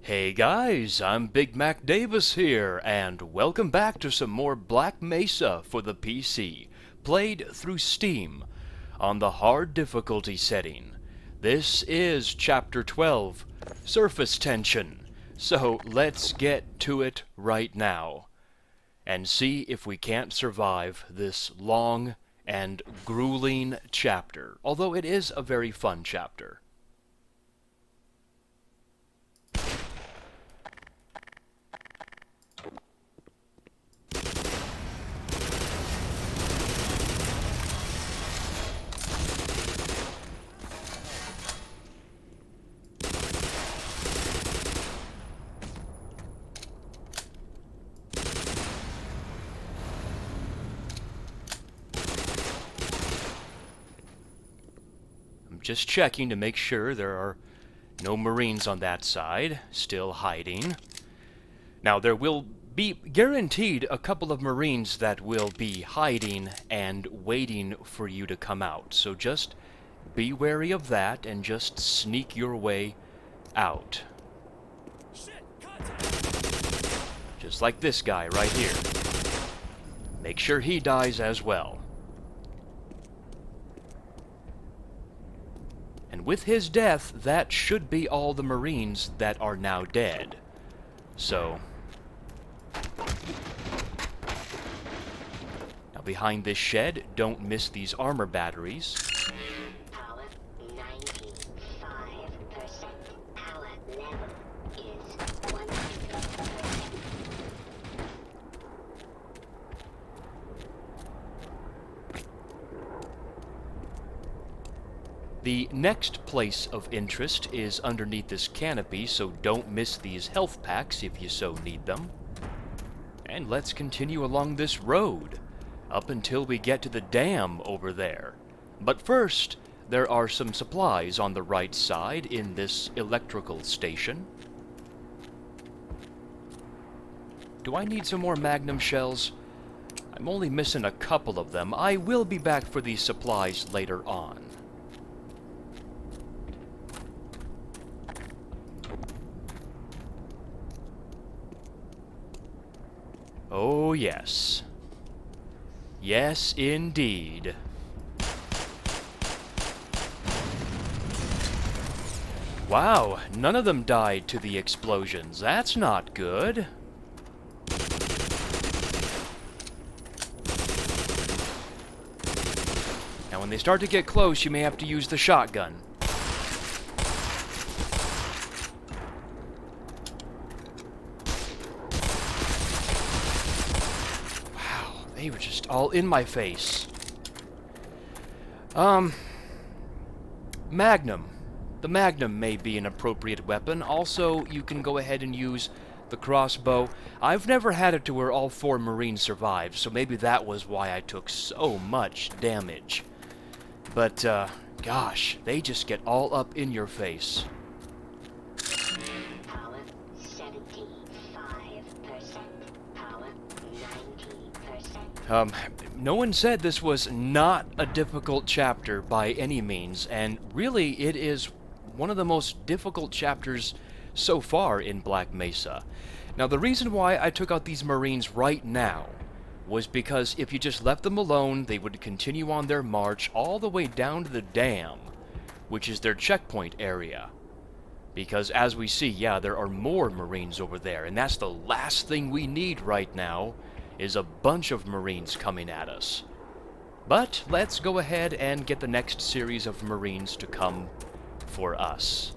Hey guys, I'm BigMacDavis here, and welcome back to some more Black Mesa for the PC, played through Steam, on the hard difficulty setting. This is Chapter 12, Surface Tension, so let's get to it right now, and see if we can't survive this long and grueling chapter, although it is a very fun chapter. Just checking to make sure there are no Marines on that side, still hiding. Now, there will be guaranteed a couple of Marines that will be hiding and waiting for you to come out. So just be wary of that and just sneak your way out. Just like this guy right here. Make sure he dies as well. And with his death, that should be all the Marines that are now dead. So, now behind this shed, don't miss these armor batteries. Power 95%. Power level is 100%. The next place of interest is underneath this canopy, so don't miss these health packs if you so need them. And let's continue along this road, up until we get to the dam over there. But first, there are some supplies on the right side in this electrical station. Do I need some more magnum shells? I'm only missing a couple of them. I will be back for these supplies later on. Oh, yes. Yes, indeed. Wow, none of them died to the explosions. That's not good. Now, when they start to get close, you may have to use the shotgun. They were just all in my face. Magnum. The Magnum may be an appropriate weapon. Also, you can go ahead and use the crossbow. I've never had it to where all 4 Marines survived, so maybe that was why I took so much damage. But, gosh, they just get all up in your face. Power 75%. Power 90%. No one said this was not a difficult chapter by any means, and really it is one of the most difficult chapters so far in Black Mesa. Now, the reason why I took out these Marines right now was because if you just left them alone, they would continue on their march all the way down to the dam, which is their checkpoint area. Because as we see, yeah, there are more Marines over there, and that's the last thing we need right now, is a bunch of Marines coming at us. But let's go ahead and get the next series of Marines to come for us.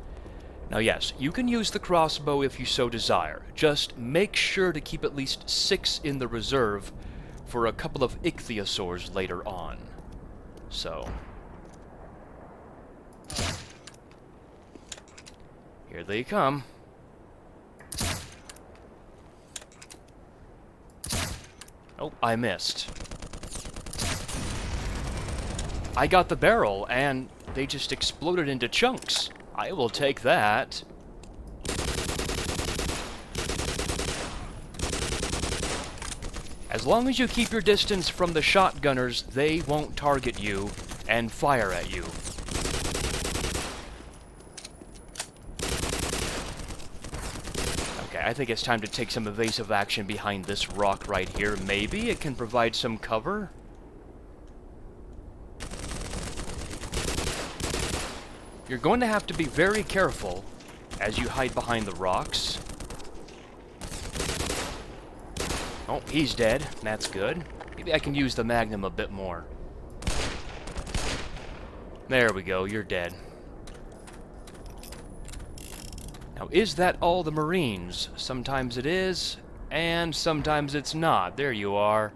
Now yes, you can use the crossbow if you so desire. Just make sure to keep at least 6 in the reserve for a couple of ichthyosaurs later on. So, here they come. Oh, I missed. I got the barrel, and they just exploded into chunks. I will take that. As long as you keep your distance from the shotgunners, they won't target you and fire at you. I think it's time to take some evasive action behind this rock right here. Maybe it can provide some cover? You're going to have to be very careful as you hide behind the rocks. Oh, he's dead. That's good. Maybe I can use the magnum a bit more. There we go, you're dead. Now, is that all the Marines? Sometimes it is, and sometimes it's not. There you are.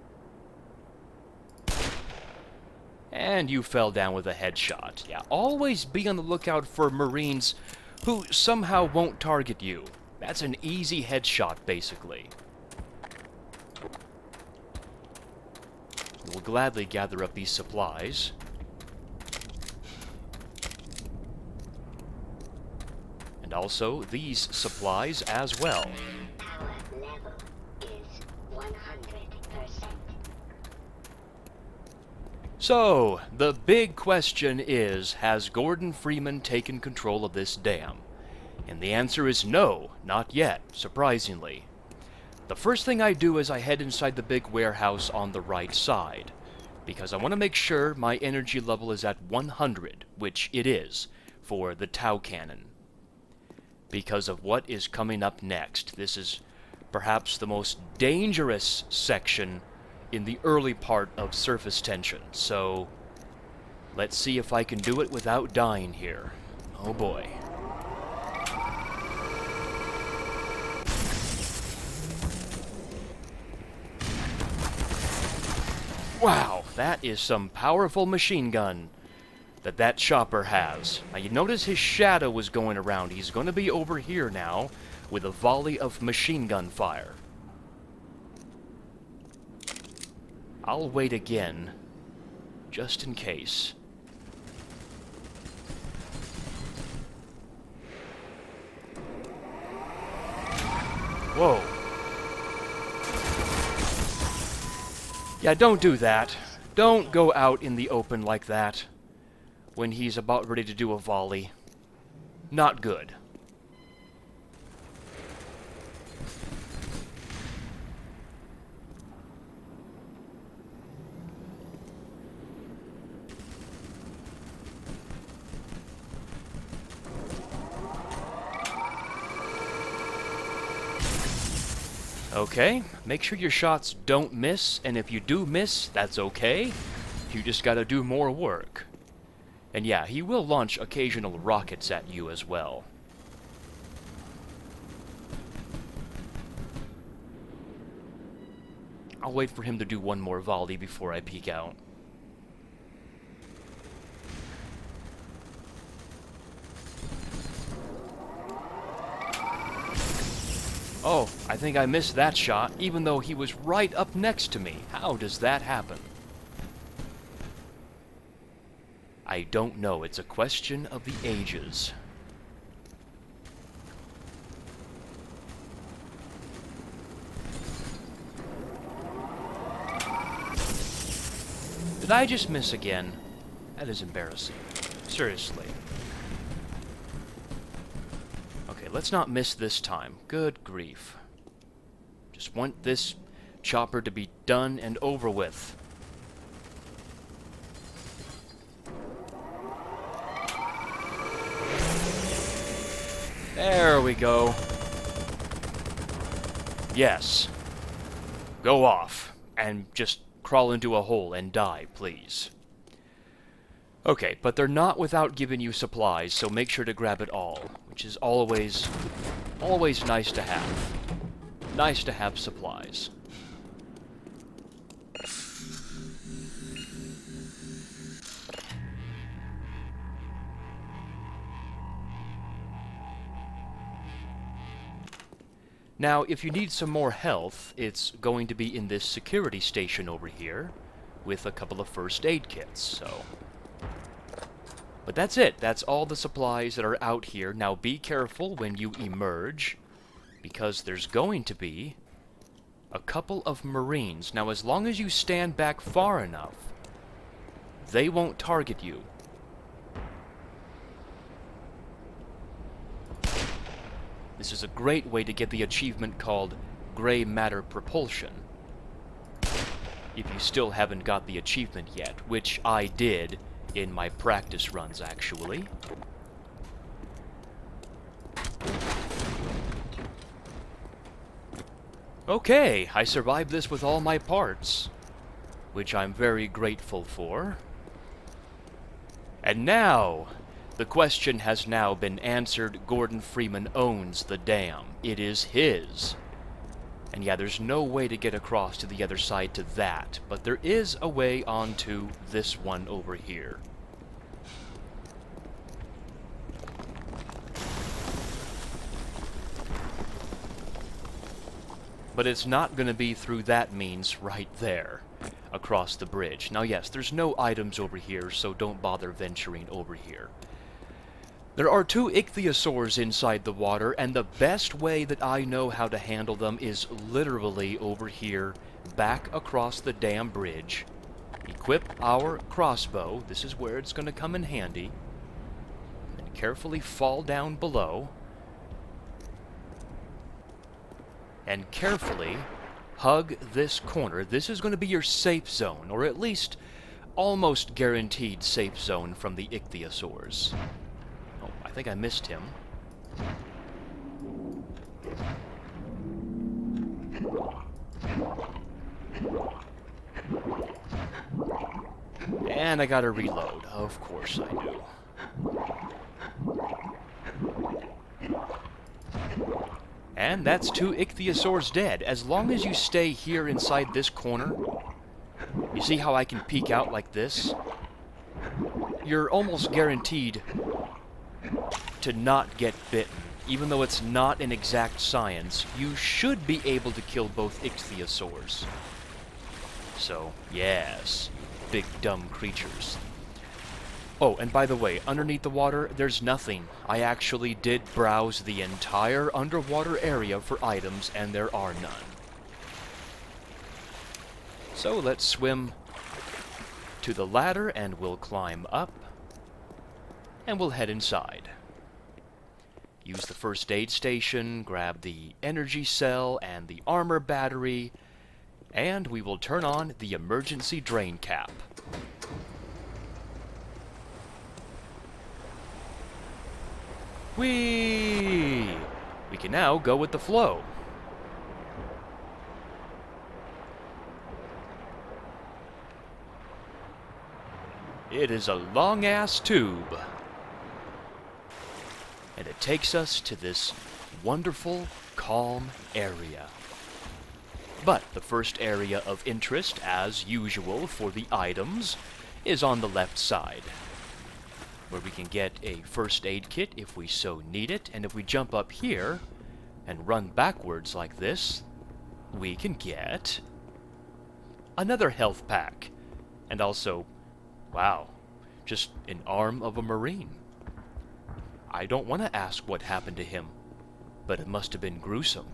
And you fell down with a headshot. Yeah, always be on the lookout for Marines who somehow won't target you. That's an easy headshot, basically. We'll gladly gather up these supplies. And also these supplies as well. Power level is 100%. So, the big question is, has Gordon Freeman taken control of this dam? And the answer is no, not yet, surprisingly. The first thing I do is I head inside the big warehouse on the right side, because I want to make sure my energy level is at 100, which it is, for the Tau cannon. Because of what is coming up next. This is perhaps the most dangerous section in the early part of surface tension, so let's see if I can do it without dying here. Oh boy. Wow, that is some powerful machine gun that chopper has. Now you notice his shadow was going around. He's going to be over here now with a volley of machine gun fire. I'll wait again, just in case. Whoa. Yeah, don't do that. Don't go out in the open like that when he's about ready to do a volley. Not good. Okay, make sure your shots don't miss, and if you do miss, that's okay. You just gotta do more work. And yeah, he will launch occasional rockets at you as well. I'll wait for him to do one more volley before I peek out. Oh, I think I missed that shot, even though he was right up next to me. How does that happen? I don't know. It's a question of the ages. Did I just miss again? That is embarrassing. Seriously. Okay, let's not miss this time. Good grief. Just want this chopper to be done and over with. There we go. Yes. Go off. And just crawl into a hole and die, please. Okay, but they're not without giving you supplies, so make sure to grab it all, which is always nice to have. Nice to have supplies. Now, if you need some more health, it's going to be in this security station over here, with a couple of first aid kits, so... But that's it. That's all the supplies that are out here. Now be careful when you emerge, because there's going to be a couple of Marines. Now, as long as you stand back far enough, they won't target you. This is a great way to get the achievement called Gray Matter Propulsion. If you still haven't got the achievement yet, which I did in my practice runs, actually. Okay, I survived this with all my parts, which I'm very grateful for. And now, the question has now been answered. Gordon Freeman owns the dam. It is his. And yeah, there's no way to get across to the other side to that, but there is a way onto this one over here. But it's not going to be through that means right there, across the bridge. Now yes, there's no items over here, so don't bother venturing over here. There are 2 ichthyosaurs inside the water, and the best way that I know how to handle them is literally over here, back across the dam bridge. Equip our crossbow. This is where it's going to come in handy. And carefully fall down below. And carefully hug this corner. This is going to be your safe zone, or at least almost guaranteed safe zone from the ichthyosaurs. Oh, I think I missed him. And I gotta reload. Of course I do. And that's 2 ichthyosaurs dead. As long as you stay here inside this corner, you see how I can peek out like this? You're almost guaranteed to not get bitten. Even though it's not an exact science, you should be able to kill both ichthyosaurs. So, yes, big dumb creatures. Oh, and by the way, underneath the water, there's nothing. I actually did browse the entire underwater area for items, and there are none. So let's swim to the ladder, and we'll climb up, and we'll head inside. Use the first aid station, grab the energy cell and the armor battery, and we will turn on the emergency drain cap. Whee! We can now go with the flow. It is a long-ass tube. And it takes us to this wonderful, calm area. But the first area of interest, as usual for the items, is on the left side, where we can get a first aid kit if we so need it, and if we jump up here and run backwards like this, we can get another health pack, and also, wow, just an arm of a Marine. I don't want to ask what happened to him, but it must have been gruesome.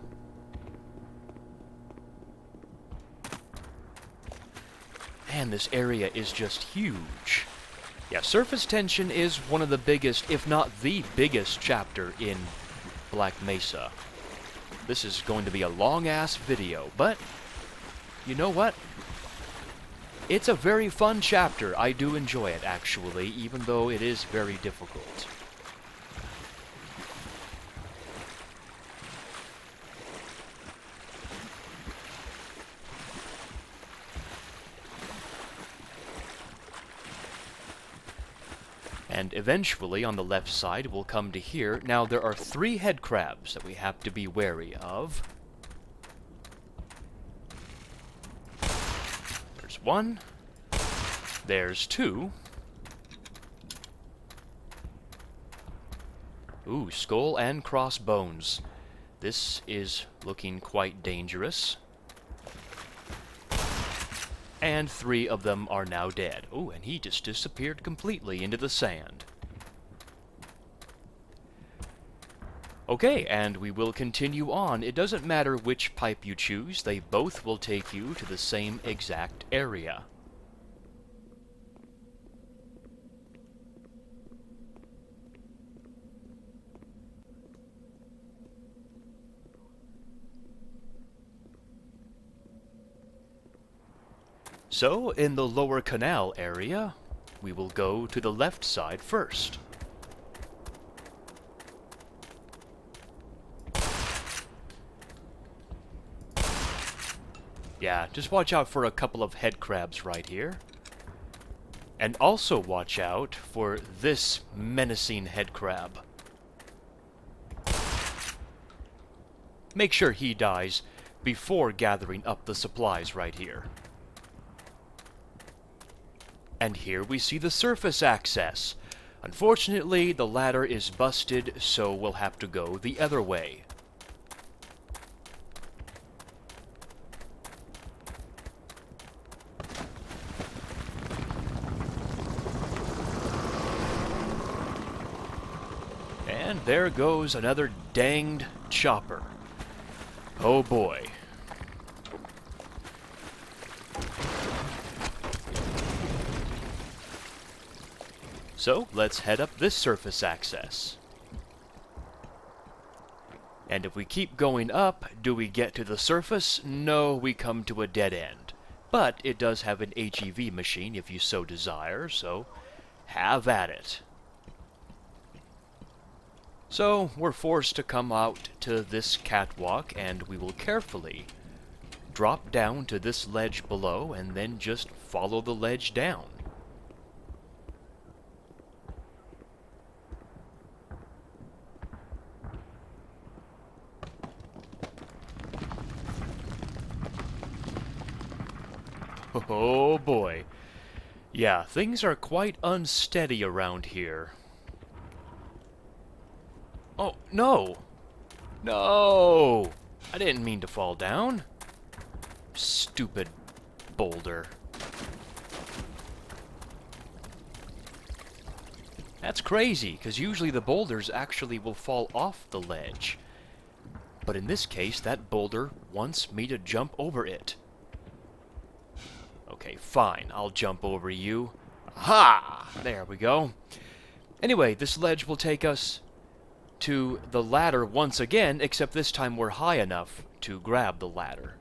Man, this area is just huge. Yeah, surface tension is one of the biggest, if not the biggest, chapter in Black Mesa. This is going to be a long-ass video, but you know what? It's a very fun chapter. I do enjoy it, actually, even though it is very difficult. And eventually, on the left side, we'll come to here. Now, there are 3 head crabs that we have to be wary of. There's 1. There's 2. Ooh, skull and crossbones. This is looking quite dangerous. And 3 of them are now dead. Oh, and he just disappeared completely into the sand. Okay, and we will continue on. It doesn't matter which pipe you choose, they both will take you to the same exact area. So, in the lower canal area, we will go to the left side first. Yeah, just watch out for a couple of head crabs right here. And also watch out for this menacing head crab. Make sure he dies before gathering up the supplies right here. And here we see the surface access. Unfortunately, the ladder is busted, so we'll have to go the other way. And there goes another danged chopper. Oh boy. So, let's head up this surface access. And if we keep going up, do we get to the surface? No, we come to a dead end. But it does have an HEV machine if you so desire, so have at it. So, we're forced to come out to this catwalk, and we will carefully drop down to this ledge below, and then just follow the ledge down. Oh boy. Yeah, things are quite unsteady around here. Oh, no! No! I didn't mean to fall down. Stupid boulder. That's crazy, because usually the boulders actually will fall off the ledge. But in this case, that boulder wants me to jump over it. Okay, fine, I'll jump over you. Ha! There we go. Anyway, this ledge will take us to the ladder once again, except this time we're high enough to grab the ladder.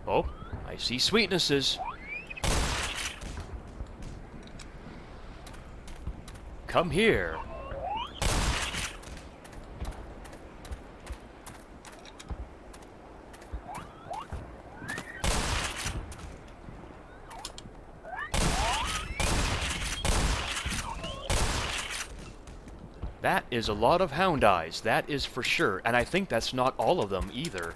Oh, I see sweetnesses. Come here. That is a lot of hound eyes, that is for sure, and I think that's not all of them either.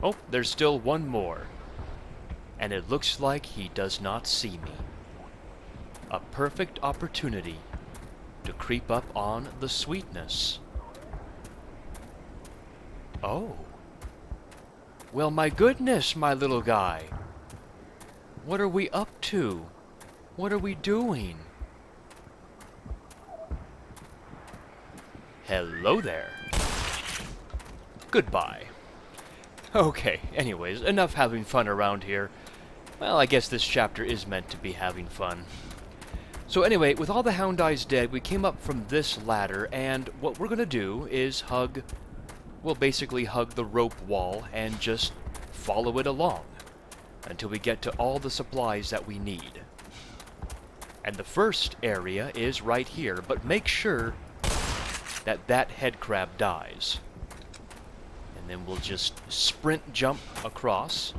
Oh, there's still one more. And it looks like he does not see me. A perfect opportunity to creep up on the sweetness. Oh. Well, my goodness, my little guy. What are we up to? What are we doing? Hello there. Goodbye. Okay, anyways, enough having fun around here. Well, I guess this chapter is meant to be having fun. So anyway, with all the hound eyes dead, we came up from this ladder, and what we're gonna do is basically hug the rope wall and just follow it along until we get to all the supplies that we need. And the first area is right here, but make sure that head crab dies. And then we'll just sprint jump across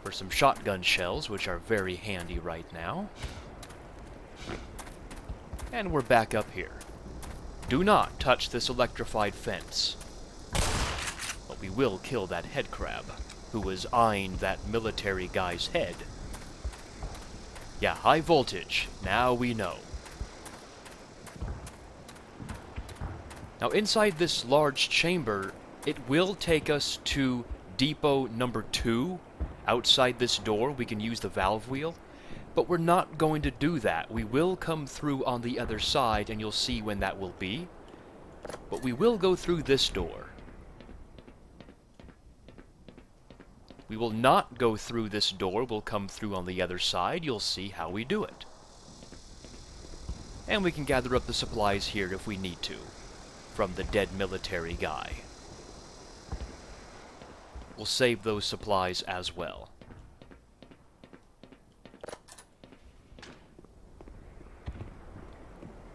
for some shotgun shells, which are very handy right now. And we're back up here. Do not touch this electrified fence. But we will kill that head crab, who was eyeing that military guy's head. Yeah, high voltage. Now we know. Now inside this large chamber, it will take us to depot number 2. Outside this door, we can use the valve wheel. But we're not going to do that. We will come through on the other side, and you'll see when that will be. But we will go through this door. We will not go through this door. We'll come through on the other side. You'll see how we do it. And we can gather up the supplies here if we need to, from the dead military guy. we'll save those supplies as well.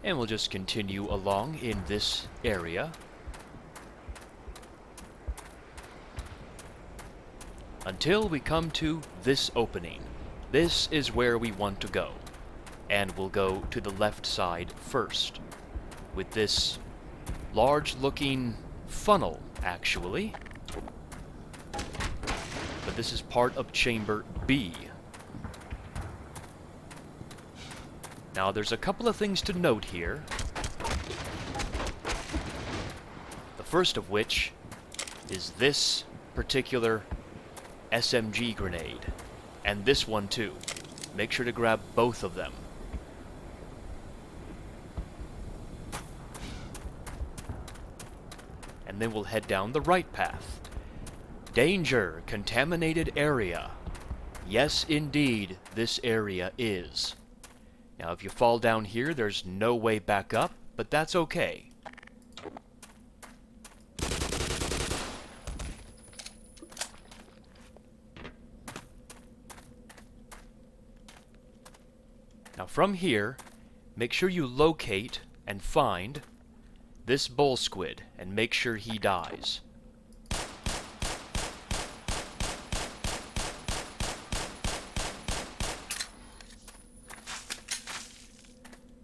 And we'll just continue along in this area until we come to this opening. This is where we want to go. And we'll go to the left side first, with this large-looking funnel, actually. But this is part of Chamber B. Now, there's a couple of things to note here. The first of which is this particular SMG grenade. And this one, too. Make sure to grab both of them. And then we'll head down the right path. Danger! Contaminated area. Yes, indeed, this area is. Now, if you fall down here, there's no way back up, but that's okay. Now, from here, make sure you locate and find this bull squid, and make sure he dies.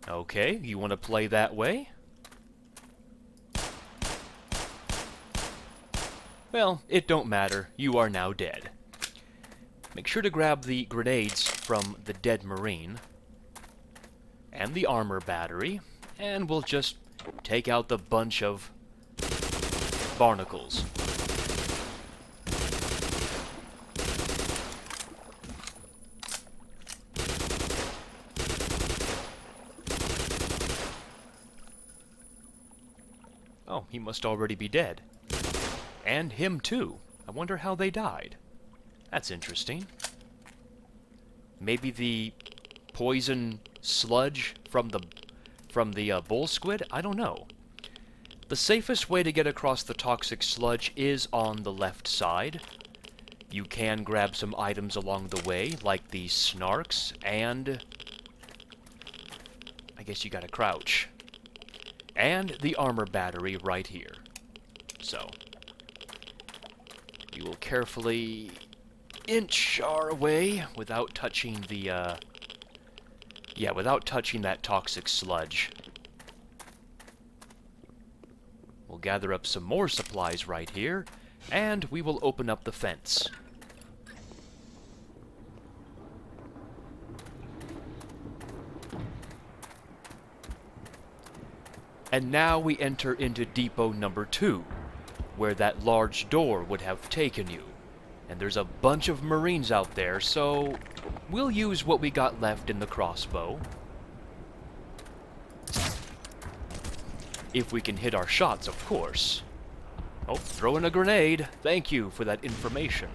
Okay, you want to play that way? Well, it don't matter. You are now dead. Make sure to grab the grenades from the dead Marine and the armor battery, and we'll just take out the bunch of barnacles. Oh, he must already be dead. And him too. I wonder how they died. That's interesting. Maybe the poison sludge from the bull squid? I don't know. The safest way to get across the toxic sludge is on the left side. You can grab some items along the way, like the snarks, and I guess you gotta crouch. And the armor battery right here. So, we will carefully inch our way without touching the, without touching that toxic sludge. We'll gather up some more supplies right here, and we will open up the fence. And now we enter into depot number 2, where that large door would have taken you. And there's a bunch of Marines out there, so we'll use what we got left in the crossbow. If we can hit our shots, of course. Oh, throw in a grenade. Thank you for that information.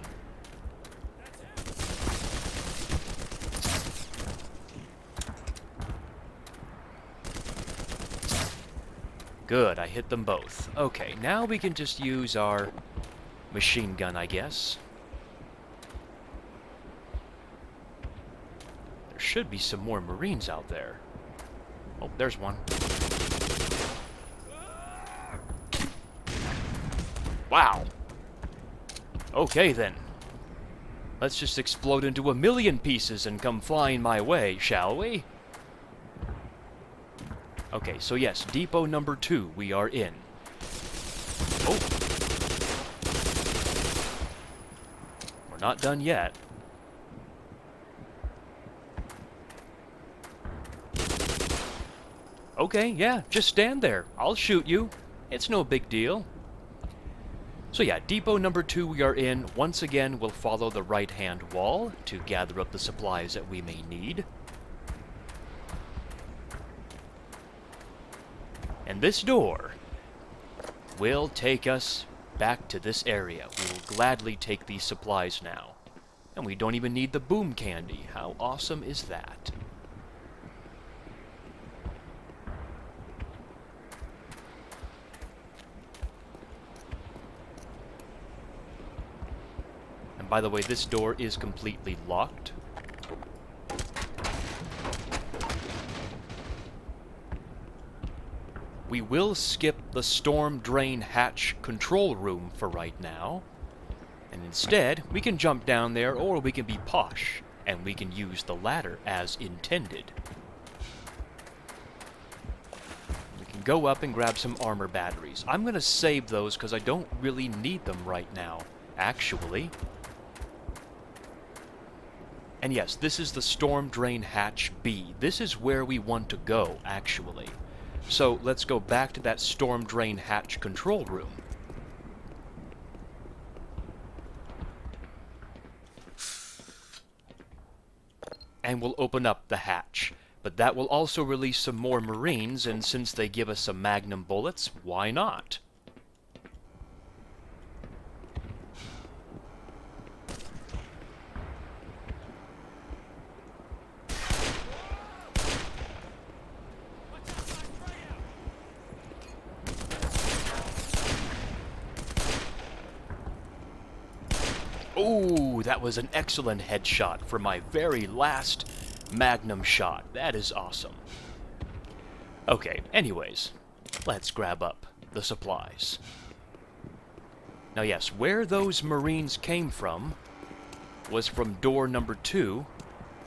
Good, I hit them both. Okay, now we can just use our machine gun, I guess. There should be some more Marines out there. Oh, there's one. Wow. Okay, then. Let's just explode into a million pieces and come flying my way, shall we? Okay, so yes, depot number 2 we are in. Oh. We're not done yet. Okay, yeah, just stand there. I'll shoot you. It's no big deal. So yeah, depot number 2 we are in. Once again, we'll follow the right-hand wall to gather up the supplies that we may need. And this door will take us back to this area. We will gladly take these supplies now. And we don't even need the boom candy. How awesome is that? By the way, this door is completely locked. We will skip the storm drain hatch control room for right now. And instead, we can jump down there, or we can be posh, and we can use the ladder as intended. We can go up and grab some armor batteries. I'm going to save those because I don't really need them right now, actually. And yes, this is the storm drain hatch B. This is where we want to go, actually. So let's go back to that storm drain hatch control room. And we'll open up the hatch. But that will also release some more Marines, and since they give us some magnum bullets, why not? Ooh, that was an excellent headshot for my very last magnum shot. That is awesome. Okay, anyways, let's grab up the supplies. Now yes, where those Marines came from was from door number 2.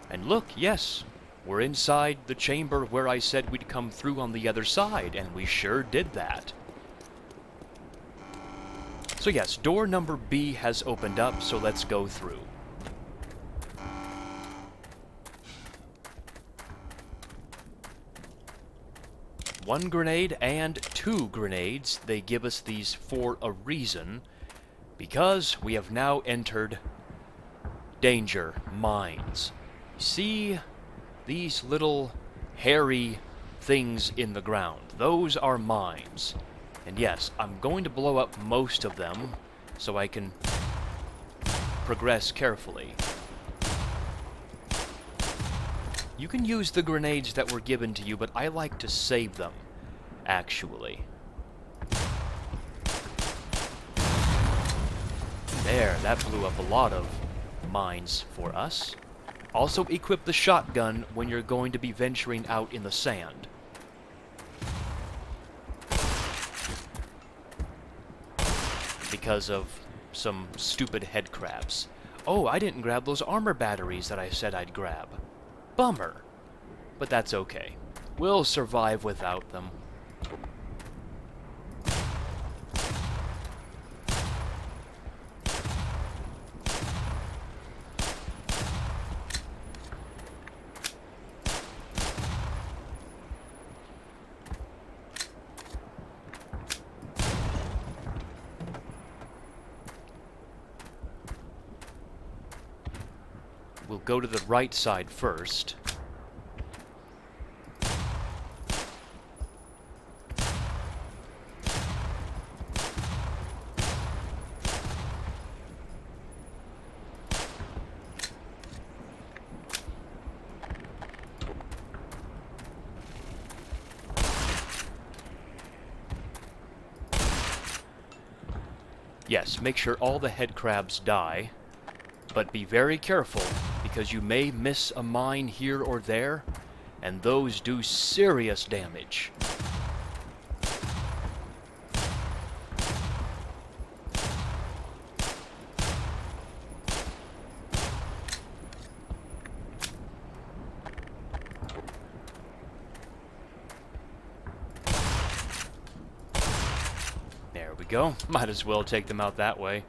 And look, yes, we're inside the chamber where I said we'd come through on the other side, and we sure did that. So yes, door number B has opened up, so let's go through. One grenade and 2 grenades. They give us these for a reason, because we have now entered danger mines. See these little hairy things in the ground? Those are mines. And yes, I'm going to blow up most of them so I can progress carefully. You can use the grenades that were given to you, but I like to save them, actually. There, that blew up a lot of mines for us. Also, equip the shotgun when you're going to be venturing out in the sand. Because of some stupid head crabs. Oh, I didn't grab those armor batteries that I said I'd grab. Bummer. But that's okay. We'll survive without them. We'll go to the right side first. Yes, make sure all the head crabs die, but be very careful, because you may miss a mine here or there, and those do serious damage. There we go. Might as well take them out that way.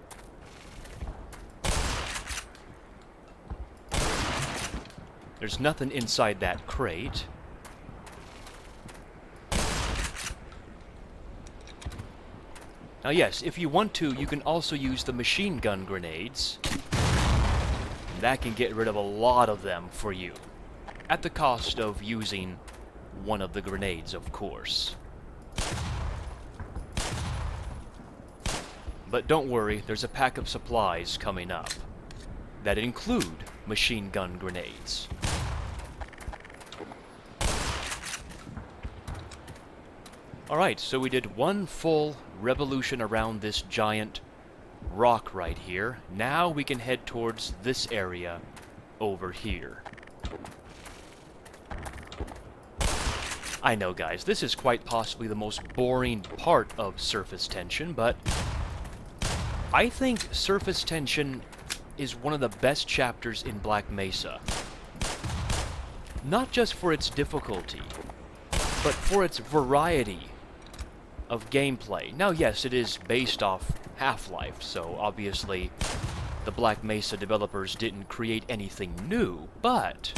There's nothing inside that crate. Now yes, if you want to, you can also use the machine gun grenades. That can get rid of a lot of them for you. At the cost of using one of the grenades, of course. But don't worry, there's a pack of supplies coming up that include machine gun grenades. Alright, so we did one full revolution around this giant rock right here. Now we can head towards this area over here. I know, guys, this is quite possibly the most boring part of surface tension, but I think surface tension is one of the best chapters in Black Mesa. Not just for its difficulty, but for its variety of gameplay. Now, yes, it is based off Half-Life, so obviously the Black Mesa developers didn't create anything new, but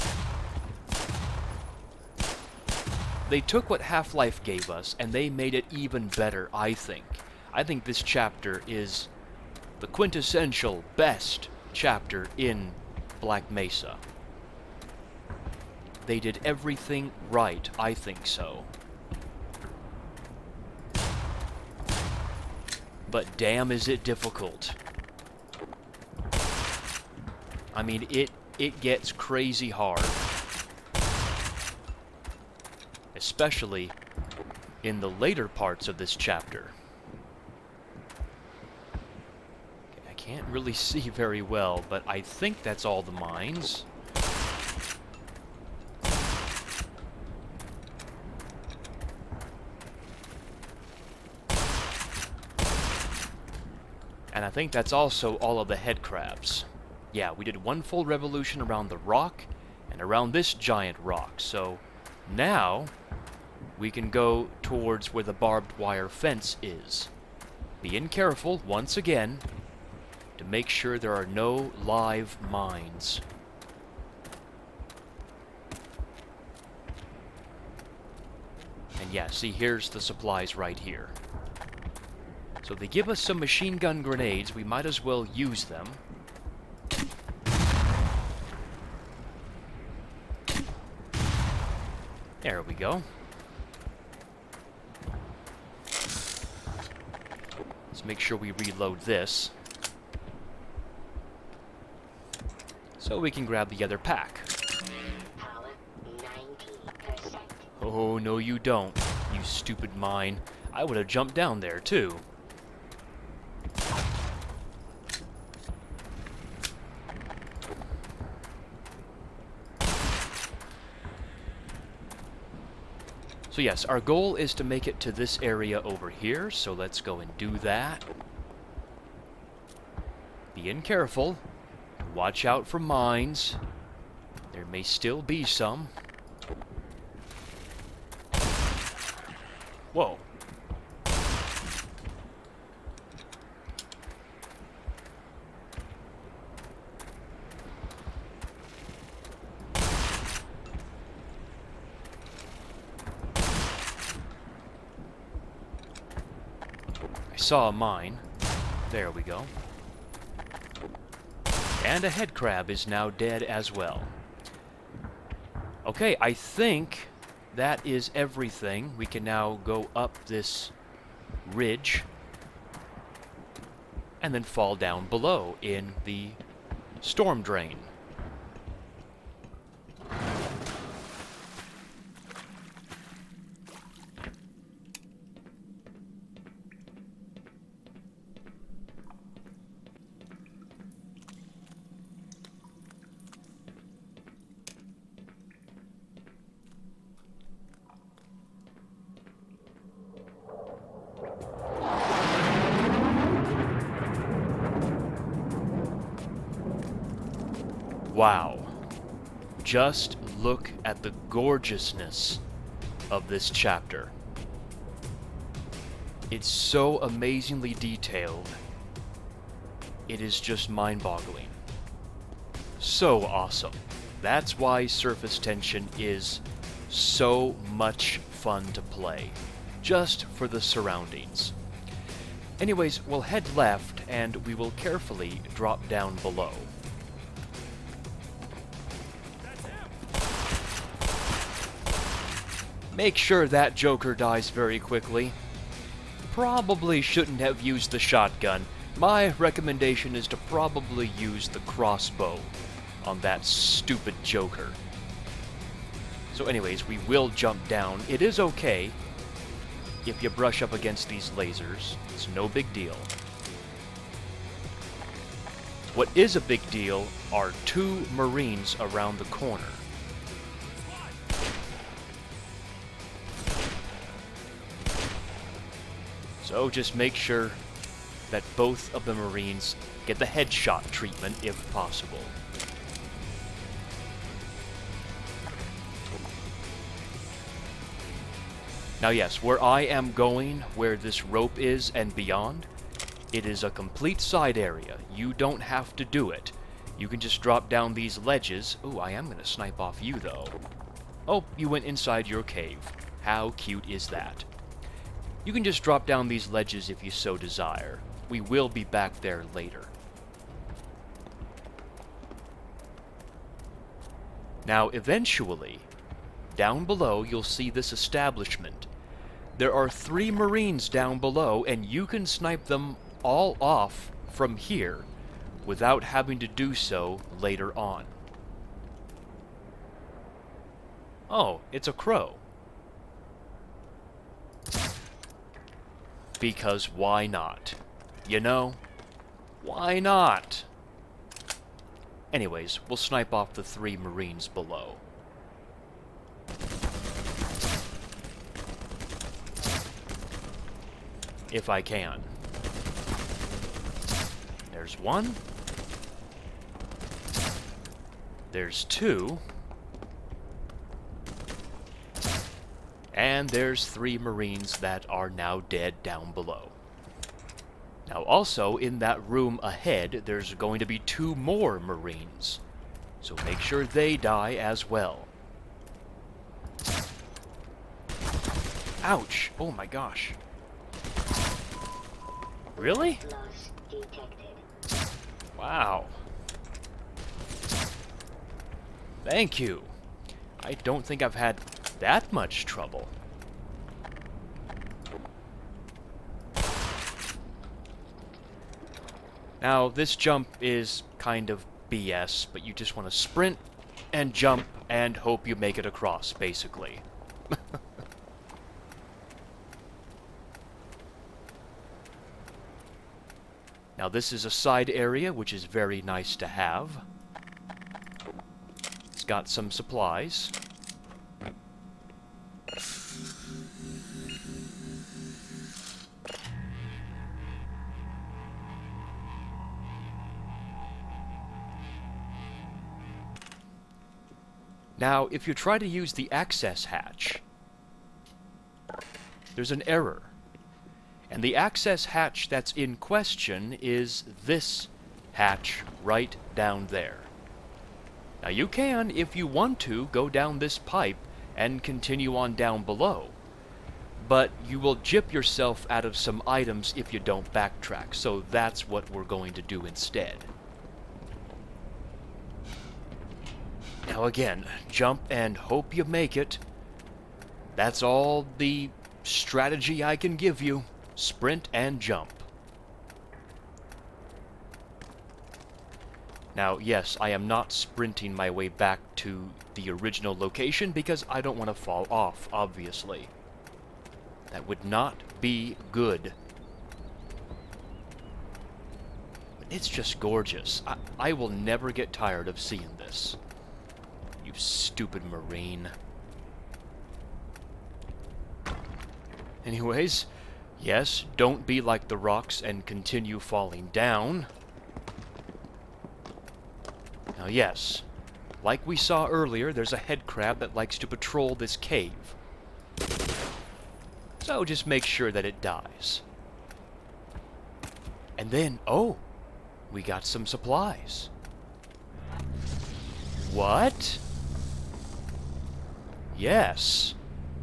they took what Half-Life gave us and they made it even better, I think. I think this chapter is the quintessential best chapter in Black Mesa. They did everything right, I think so. But damn is it difficult. I mean, it gets crazy hard. Especially in the later parts of this chapter. Okay, I can't really see very well, but I think that's all the mines. And I think that's also all of the head crabs. Yeah, we did one full revolution around the rock and around this giant rock. So now we can go towards where the barbed wire fence is. Being careful, once again, to make sure there are no live mines. And yeah, see, here's the supplies right here. So they give us some machine gun grenades, we might as well use them. There we go. Let's make sure we reload this, so we can grab the other pack. Power 90%. Oh, no you don't, you stupid mine. I would have jumped down there, too. So yes, our goal is to make it to this area over here, so let's go and do that. Being careful. Watch out for mines. There may still be some. Whoa. Saw a mine. There we go. And a head crab is now dead as well. Okay, I think that is everything. We can now go up this ridge and then fall down below in the storm drain. Wow. Just look at the gorgeousness of this chapter. It's so amazingly detailed. It is just mind-boggling. So awesome. That's why surface tension is so much fun to play, just for the surroundings. Anyways, we'll head left and we will carefully drop down below. Make sure that Joker dies very quickly. Probably shouldn't have used the shotgun. My recommendation is to probably use the crossbow on that stupid Joker. So anyways, we will jump down. It is okay if you brush up against these lasers. It's no big deal. What is a big deal are 2 Marines around the corner. So just make sure that both of the Marines get the headshot treatment if possible. Now yes, where I am going, where this rope is and beyond, it is a complete side area. You don't have to do it. You can just drop down these ledges. Ooh, I am going to snipe off you though. Oh, you went inside your cave. How cute is that? You can just drop down these ledges if you so desire. We will be back there later. Now, eventually, down below you'll see this establishment. There are 3 Marines down below, and you can snipe them all off from here without having to do so later on. Oh, it's a crow. Because why not? You know? Why not? Anyways, we'll snipe off the 3 Marines below. If I can. There's 1. There's 2. And there's 3 Marines that are now dead down below. Now also, in that room ahead, there's going to be 2 more Marines. So make sure they die as well. Ouch! Oh my gosh. Really? Loss detected. Wow. Thank you. I don't think I've had that much trouble. Now, this jump is kind of BS, but you just want to sprint and jump and hope you make it across, basically. Now, this is a side area, which is very nice to have. It's got some supplies. Now, if you try to use the access hatch, there's an error. And the access hatch that's in question is this hatch right down there. Now you can, if you want to, go down this pipe and continue on down below. But you will gyp yourself out of some items if you don't backtrack, so that's what we're going to do instead. Now again, jump and hope you make it. That's all the strategy I can give you. Sprint and jump. Now, yes, I am not sprinting my way back to the original location because I don't want to fall off, obviously. That would not be good. But it's just gorgeous. I will never get tired of seeing this. You stupid Marine. Anyways, yes, don't be like the rocks and continue falling down. Now yes, like we saw earlier, there's a head crab that likes to patrol this cave. So just make sure that it dies. And then, oh, we got some supplies. What? Yes.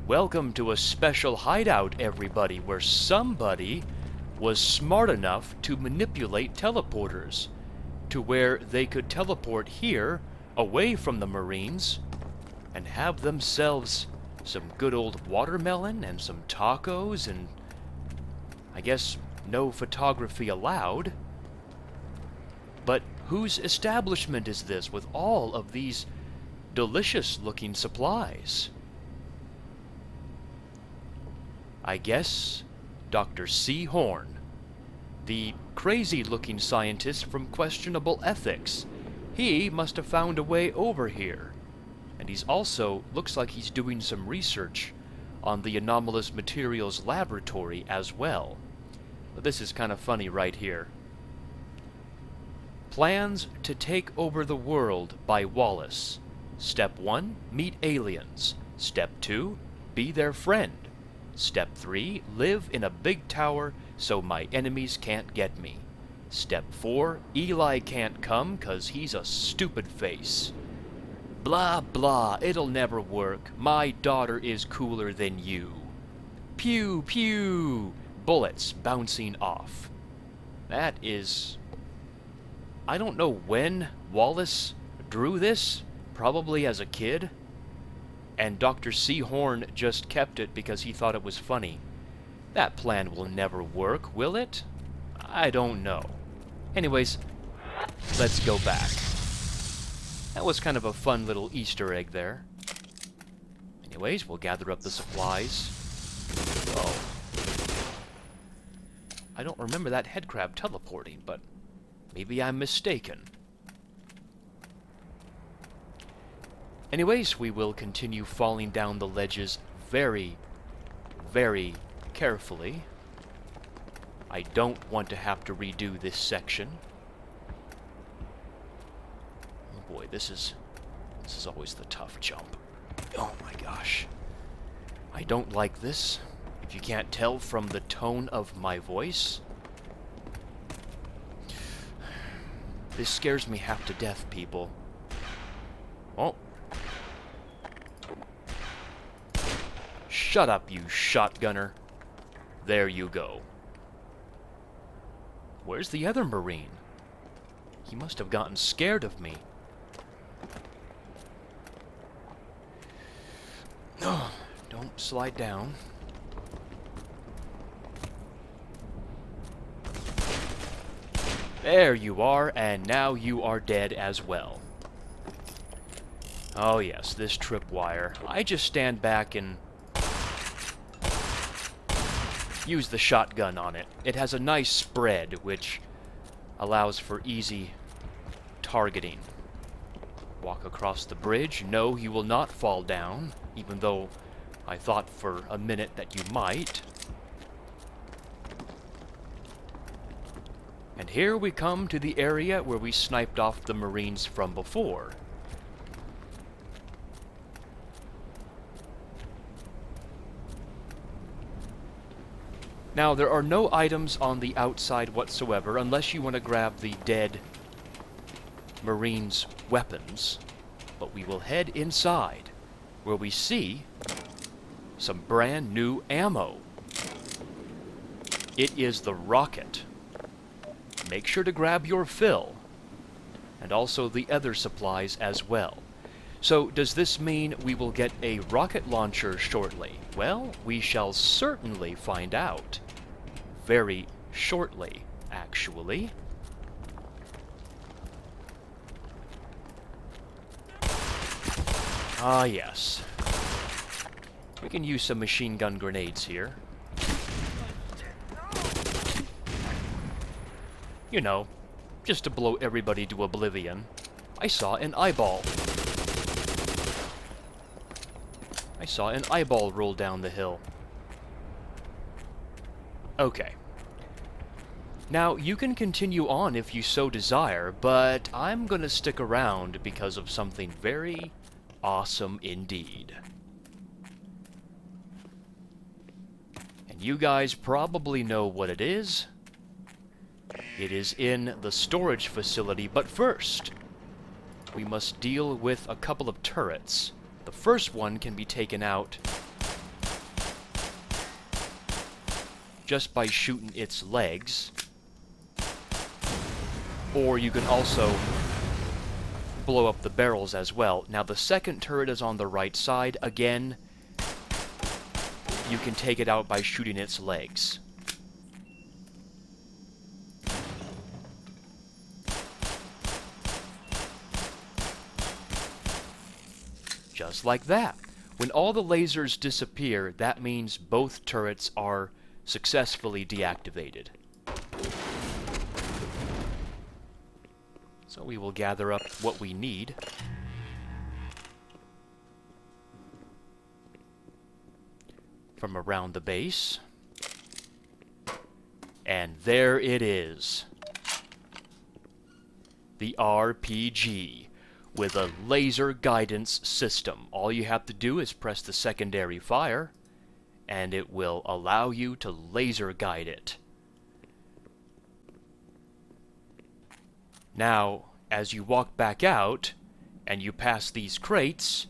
Welcome to a special hideout, everybody, where somebody was smart enough to manipulate teleporters to where they could teleport here, away from the Marines, and have themselves some good old watermelon and some tacos and, I guess, no photography allowed. But whose establishment is this with all of these delicious-looking supplies? I guess Dr. C. Horn. the crazy-looking scientist from questionable ethics. He must have found a way over here. And he's also, looks like he's doing some research on the anomalous materials laboratory as well. But this is kind of funny right here. Plans to take over the world by Wallace. Step 1, meet aliens. Step 2, be their friend. Step 3, live in a big tower so my enemies can't get me. Step 4, Eli can't come 'cause he's a stupid face. Blah blah, it'll never work. My daughter is cooler than you. Pew pew, bullets bouncing off. That is... I don't know when Wallace drew this, probably as a kid, and Dr. Seahorn just kept it because he thought it was funny. That plan will never work, will it? I don't know. Anyways, let's go back. That was kind of a fun little Easter egg there. Anyways, we'll gather up the supplies. Oh. I don't remember that head crab teleporting, but maybe I'm mistaken. Anyways, we will continue falling down the ledges very, very carefully. I don't want to have to redo this section. Oh boy, this is always the tough jump. Oh my gosh. I don't like this, if you can't tell from the tone of my voice. This scares me half to death, people. Oh. Shut up, you shotgunner. There you go. Where's the other Marine? He must have gotten scared of me. Oh, don't slide down. There you are, and now you are dead as well. Oh yes, this tripwire. I just stand back and use the shotgun on it. It has a nice spread, which allows for easy targeting. Walk across the bridge. No, you will not fall down, even though I thought for a minute that you might. And here we come to the area where we sniped off the Marines from before. Now, there are no items on the outside whatsoever, unless you want to grab the dead Marines' weapons. But we will head inside, where we see some brand new ammo. It is the rocket. Make sure to grab your fill, and also the other supplies as well. So, does this mean we will get a rocket launcher shortly? Well, we shall certainly find out. Very shortly, actually. Ah, yes. We can use some machine gun grenades here. You know, just to blow everybody to oblivion. I saw an eyeball. I saw an eyeball roll down the hill. Okay. Now, you can continue on if you so desire, but I'm gonna stick around because of something very awesome indeed. And you guys probably know what it is. It is in the storage facility, but first, we must deal with a couple of turrets. The first one can be taken out just by shooting its legs. Or you can also blow up the barrels as well. Now the second turret is on the right side. Again, you can take it out by shooting its legs. Just like that. When all the lasers disappear, that means both turrets are successfully deactivated. So we will gather up what we need. From around the base. And there it is. The RPG with a laser guidance system. All you have to do is press the secondary fire, and it will allow you to laser guide it. Now, as you walk back out, and you pass these crates,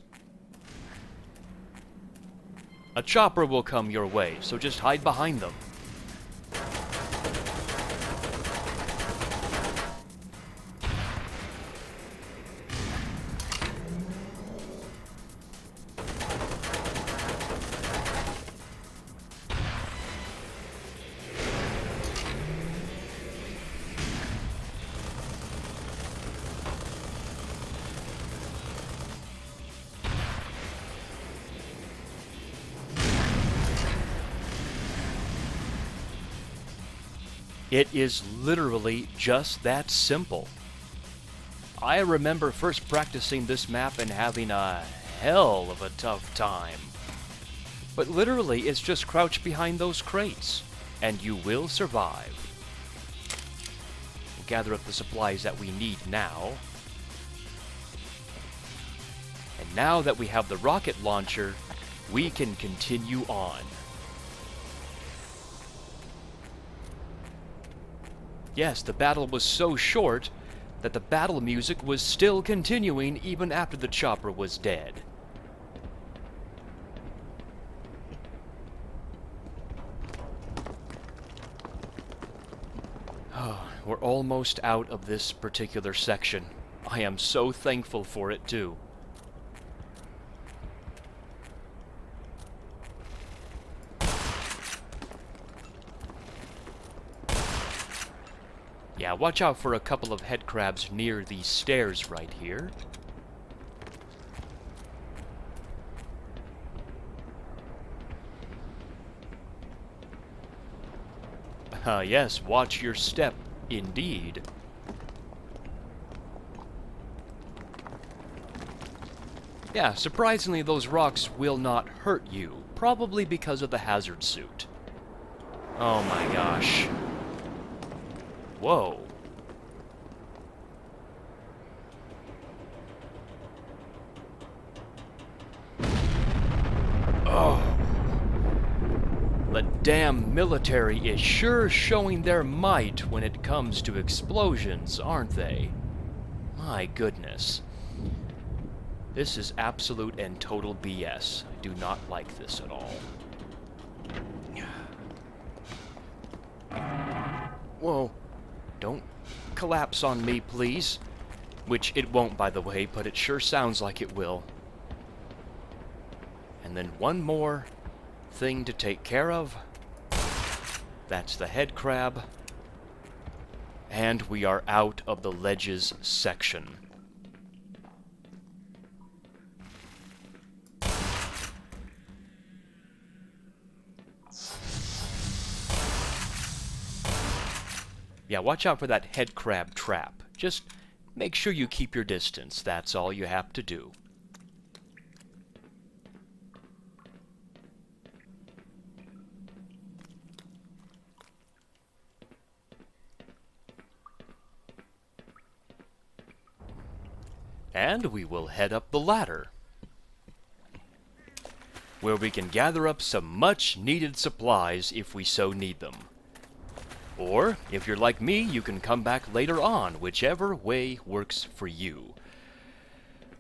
a chopper will come your way, so just hide behind them. It is literally just that simple. I remember first practicing this map and having a hell of a tough time. But literally, it's just crouch behind those crates, and you will survive. We'll gather up the supplies that we need now. And now that we have the rocket launcher, we can continue on. Yes, the battle was so short that the battle music was still continuing even after the chopper was dead. Oh, we're almost out of this particular section. I am so thankful for it too. Yeah, watch out for a couple of head crabs near these stairs right here. Yes, watch your step, indeed. Yeah, surprisingly, those rocks will not hurt you, probably because of the hazard suit. Oh my gosh. Whoa. Oh. The damn military is sure showing their might when it comes to explosions, aren't they? My goodness. This is absolute and total BS. I do not like this at all. Whoa. Don't collapse on me, please. Which it won't, by the way, but it sure sounds like it will. And then one more thing to take care of. That's the head crab. And we are out of the ledges section. Yeah, watch out for that head crab trap. Just make sure you keep your distance. That's all you have to do. And we will head up the ladder, where we can gather up some much-needed supplies if we so need them. Or, if you're like me, you can come back later on, whichever way works for you.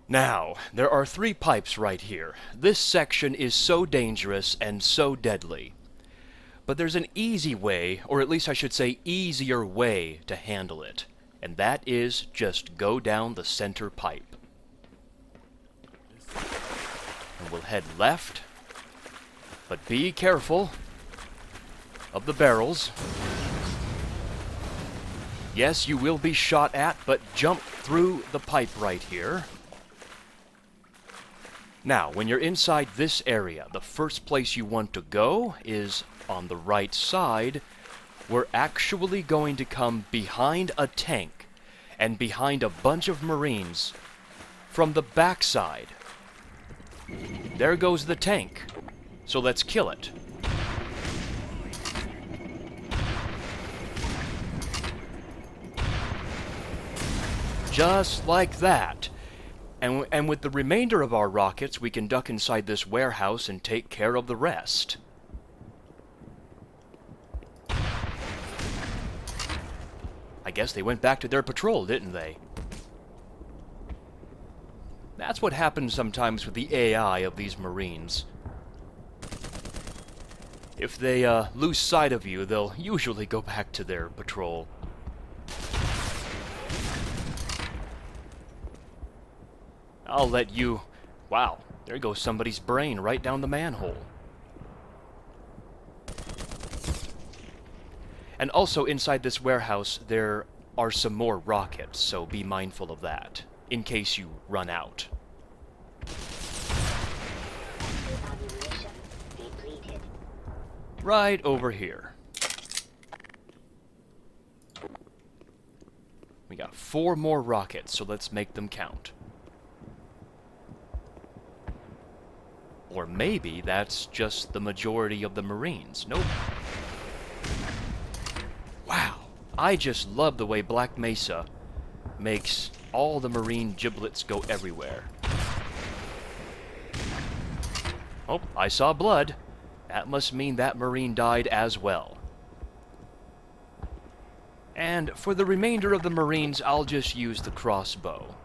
Now, there are 3 pipes right here. This section is so dangerous and so deadly. But there's an easy way, or at least I should say easier way, to handle it. And that is just go down the center pipe. And we'll head left. But be careful of the barrels. Yes, you will be shot at, but jump through the pipe right here. Now, when you're inside this area, the first place you want to go is on the right side. We're actually going to come behind a tank, and behind a bunch of Marines from the backside. There goes the tank. So let's kill it. Just like that. And with the remainder of our rockets, we can duck inside this warehouse and take care of the rest. I guess they went back to their patrol, didn't they? That's what happens sometimes with the AI of these Marines. If they lose sight of you, they'll usually go back to their patrol. I'll let you... Wow, there goes somebody's brain right down the manhole. And also inside this warehouse, there are some more rockets, so be mindful of that, in case you run out. Ammunition depleted. Right over here. We got 4 more rockets, so let's make them count. Or maybe that's just the majority of the Marines. Nope. Wow. I just love the way Black Mesa makes all the Marine giblets go everywhere. Oh, I saw blood. That must mean that Marine died as well. And for the remainder of the Marines, I'll just use the crossbow.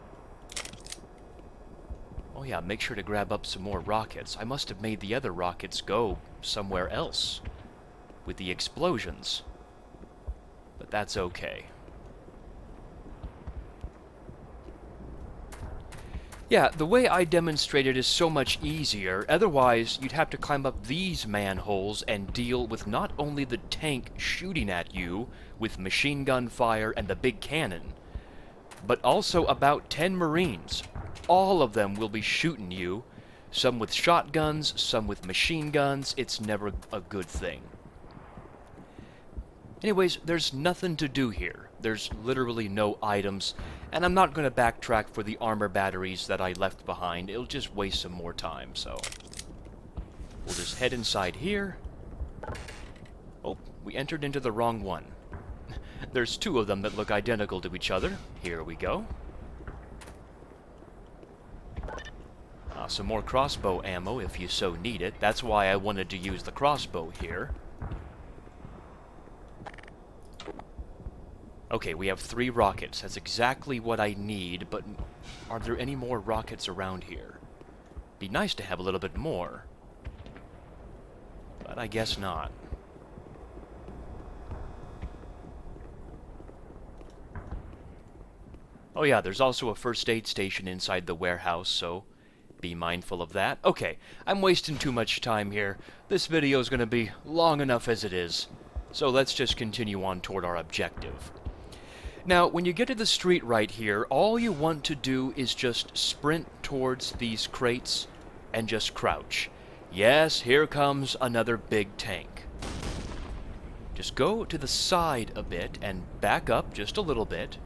Oh yeah, make sure to grab up some more rockets. I must have made the other rockets go somewhere else with the explosions. But that's okay. Yeah, the way I demonstrated is so much easier. Otherwise, you'd have to climb up these manholes and deal with not only the tank shooting at you with machine gun fire and the big cannon, but also about 10 Marines. All of them will be shooting you, some with shotguns, some with machine guns. It's never a good thing. Anyways, there's nothing to do here. There's literally no items, and I'm not going to backtrack for the armor batteries that I left behind. It'll just waste some more time, so we'll just head inside here. Oh, we entered into the wrong one. There's 2 of them that look identical to each other. Here we go. Some more crossbow ammo if you so need it. That's why I wanted to use the crossbow here. Okay, we have 3 rockets. That's exactly what I need, but are there any more rockets around here? Be nice to have a little bit more. But I guess not. Oh yeah, there's also a first aid station inside the warehouse, so be mindful of that. Okay, I'm wasting too much time here. This video is going to be long enough as it is. So let's just continue on toward our objective. Now, when you get to the street right here, all you want to do is just sprint towards these crates and just crouch. Yes, here comes another big tank. Just go to the side a bit and back up just a little bit.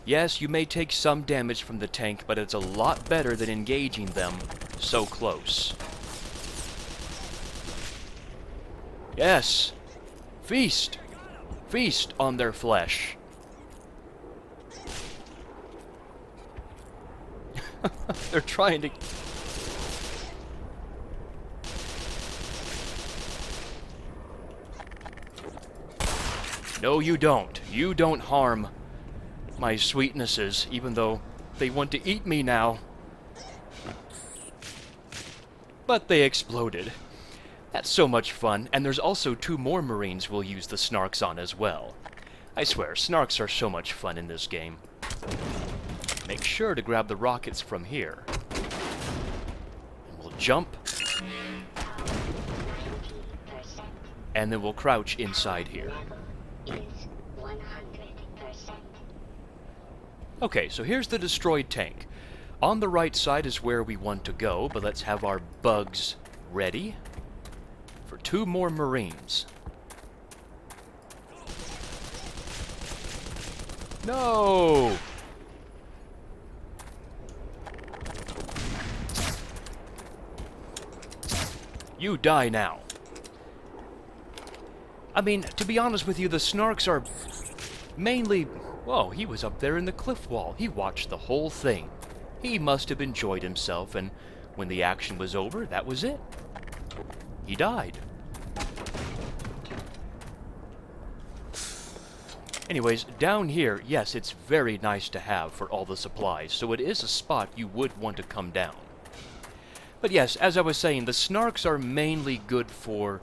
Yes, you may take some damage from the tank, but it's a lot better than engaging them so close. Yes! Feast! Feast on their flesh. They're trying to... No, you don't. You don't harm my sweetnesses, even though they want to eat me now. But they exploded. That's so much fun, and there's also 2 more Marines we'll use the snarks on as well. I swear, snarks are so much fun in this game. Make sure to grab the rockets from here. And we'll jump. And then we'll crouch inside here. Okay, so here's the destroyed tank. On the right side is where we want to go, but let's have our bugs ready for 2 more Marines. No! You die now. I mean, to be honest with you, the snarks are mainly... Whoa, he was up there in the cliff wall. He watched the whole thing. He must have enjoyed himself, and when the action was over, that was it. He died. Anyways, down here, yes, it's very nice to have for all the supplies, so it is a spot you would want to come down. But yes, as I was saying, the snarks are mainly good for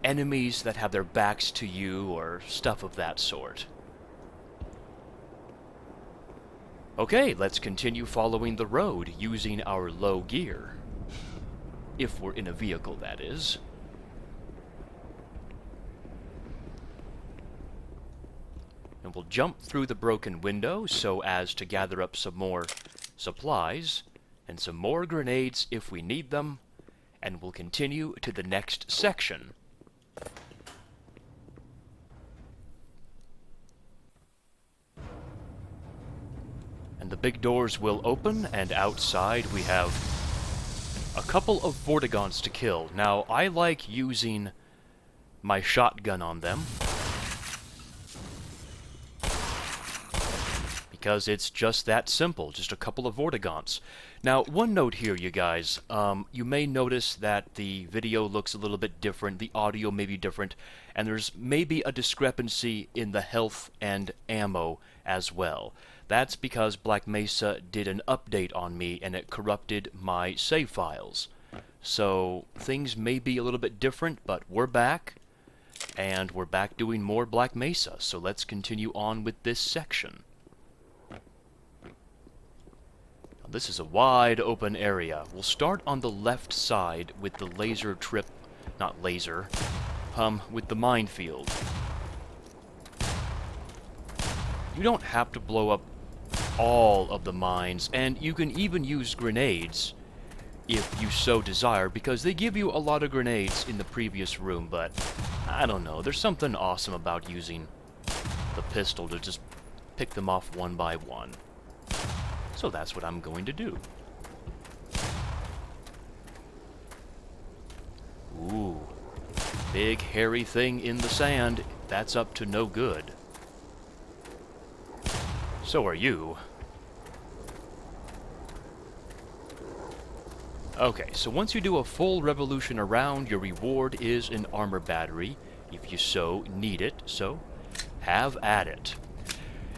enemies that have their backs to you or stuff of that sort. Okay, let's continue following the road using our low gear. If we're in a vehicle, that is. And we'll jump through the broken window so as to gather up some more supplies and some more grenades if we need them, and we'll continue to the next section. And the big doors will open, and outside we have a couple of Vortigaunts to kill. Now, I like using my shotgun on them, because it's just that simple, just a couple of Vortigaunts. Now, one note here, you guys. You may notice that the video looks a little bit different, the audio may be different, and there's maybe a discrepancy in the health and ammo as well. That's because Black Mesa did an update on me, and it corrupted my save files. So, things may be a little bit different, but we're back, and we're back doing more Black Mesa, so let's continue on with this section. This is a wide open area. We'll start on the left side with the laser trip... not laser. With the minefield. You don't have to blow up all of the mines, and you can even use grenades if you so desire, because they give you a lot of grenades in the previous room, but I don't know. There's something awesome about using the pistol to just pick them off one by one. So that's what I'm going to do. Ooh. Big hairy thing in the sand. That's up to no good. So are you. Okay, so once you do a full revolution around, your reward is an armor battery, if you so need it, so have at it.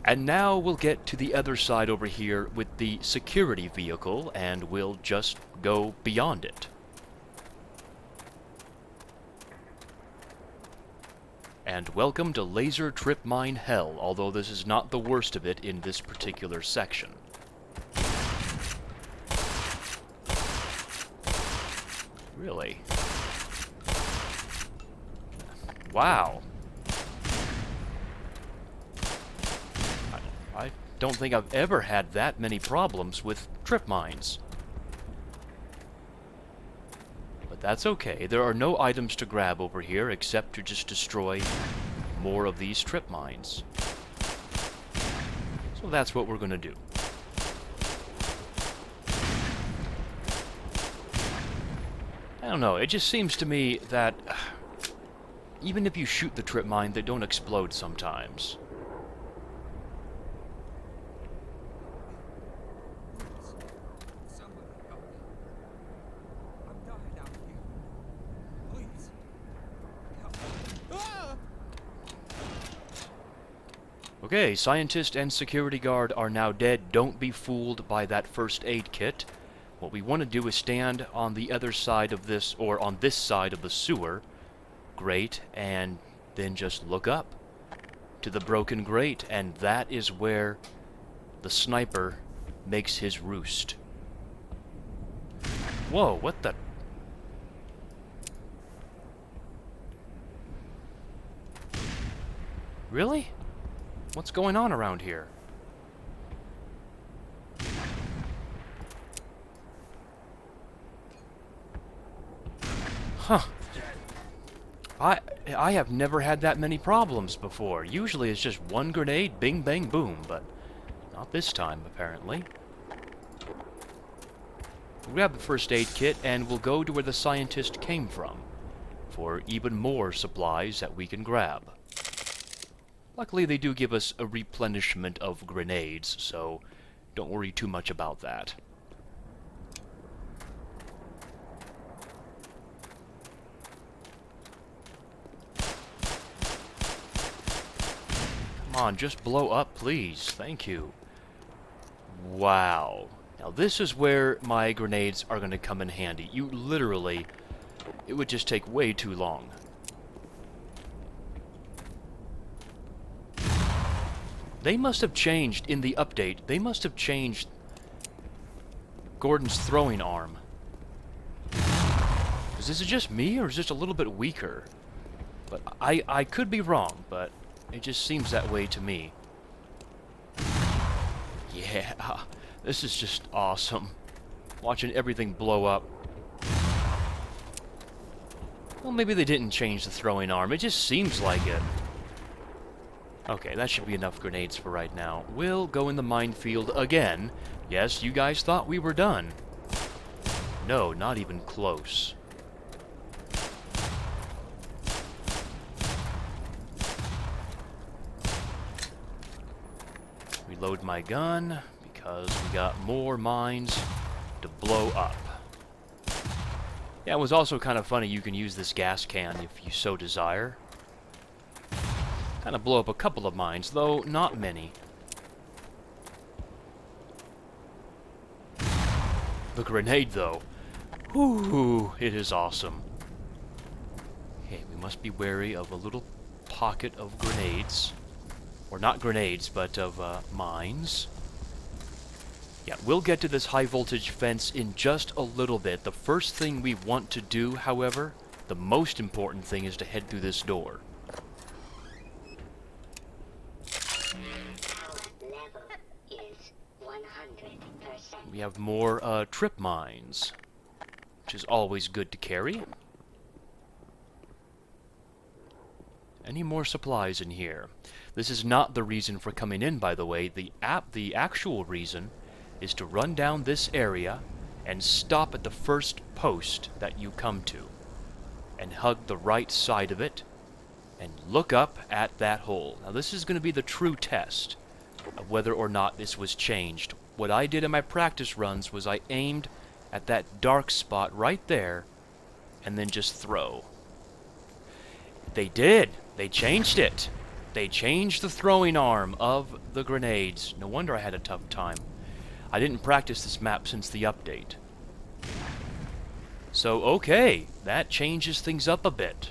And now we'll get to the other side over here with the security vehicle, and we'll just go beyond it. And welcome to Laser Trip Mine Hell, although this is not the worst of it in this particular section. Really? Wow. I don't think I've ever had that many problems with trip mines. But that's okay. There are no items to grab over here except to just destroy more of these trip mines. So that's what we're going to do. I don't know, it just seems to me that even if you shoot the trip mine, they don't explode sometimes. Okay, scientist and security guard are now dead. Don't be fooled by that first aid kit. What we want to do is stand on the other side of this, or on this side of the sewer grate, and then just look up to the broken grate, and that is where the sniper makes his roost. Whoa, what the... Really? What's going on around here? Huh. I have never had that many problems before. Usually it's just one grenade, bing, bang, boom, but not this time, apparently. We'll grab the first aid kit, and we'll go to where the scientist came from for even more supplies that we can grab. Luckily, they do give us a replenishment of grenades, so don't worry too much about that. Come on, just blow up, please. Thank you. Wow. Now this is where my grenades are going to come in handy. You literally... It would just take way too long. They must have changed in the update. They must have changed Gordon's throwing arm. Is this just me, or is this a little bit weaker? But I could be wrong, but it just seems that way to me. Yeah, this is just awesome. Watching everything blow up. Well, maybe they didn't change the throwing arm. It just seems like it. Okay, that should be enough grenades for right now. We'll go in the minefield again. Yes, you guys thought we were done. No, not even close. Reload my gun, because we got more mines to blow up. Yeah, it was also kind of funny, you can use this gas can if you so desire. Kind of blow up a couple of mines, though not many. The grenade, though. Whoo, it is awesome. Okay, we must be wary of a little pocket of grenades. Or not grenades, but of mines. Yeah, we'll get to this high voltage fence in just a little bit. The first thing we want to do, however, the most important thing is to head through this door. Level is 100%. We have more trip mines, which is always good to carry. Any more supplies in here? This is not the reason for coming in, by the way. The actual reason is to run down this area and stop at the first post that you come to, and hug the right side of it, and look up at that hole. Now this is going to be the true test of whether or not this was changed. What I did in my practice runs was I aimed at that dark spot right there, and then just throw. They did! They changed it! They changed the throwing arm of the grenades. No wonder I had a tough time. I didn't practice this map since the update. So, okay, that changes things up a bit.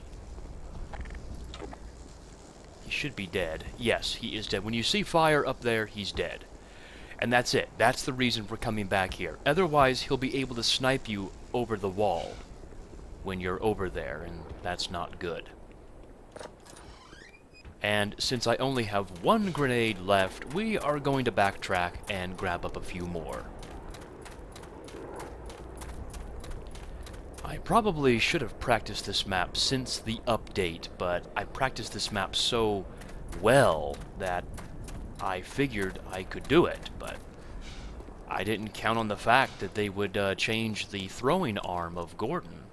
He should be dead. Yes, he is dead. When you see fire up there, he's dead. And that's it. That's the reason for coming back here. Otherwise, he'll be able to snipe you over the wall when you're over there, and that's not good. And since I only have one grenade left, we are going to backtrack and grab up a few more. I probably should have practiced this map since the update, but I practiced this map so well that I figured I could do it, but I didn't count on the fact that they would change the throwing arm of Gordon.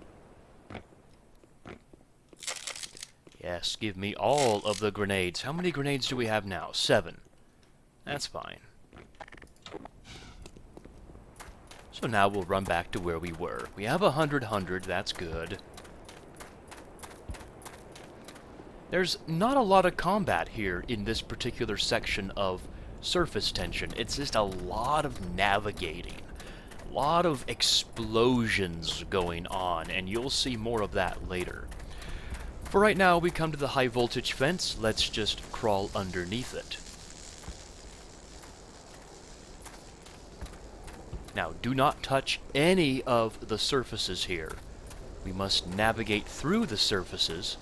Yes, give me all of the grenades. How many grenades do we have now? 7. That's fine. So now we'll run back to where we were. We have 100, that's good. There's not a lot of combat here in this particular section of surface tension. It's just a lot of navigating. A lot of explosions going on, and you'll see more of that later. For right now, we come to the high voltage fence. Let's just crawl underneath it. Now, do not touch any of the surfaces here. We must navigate through the surfaces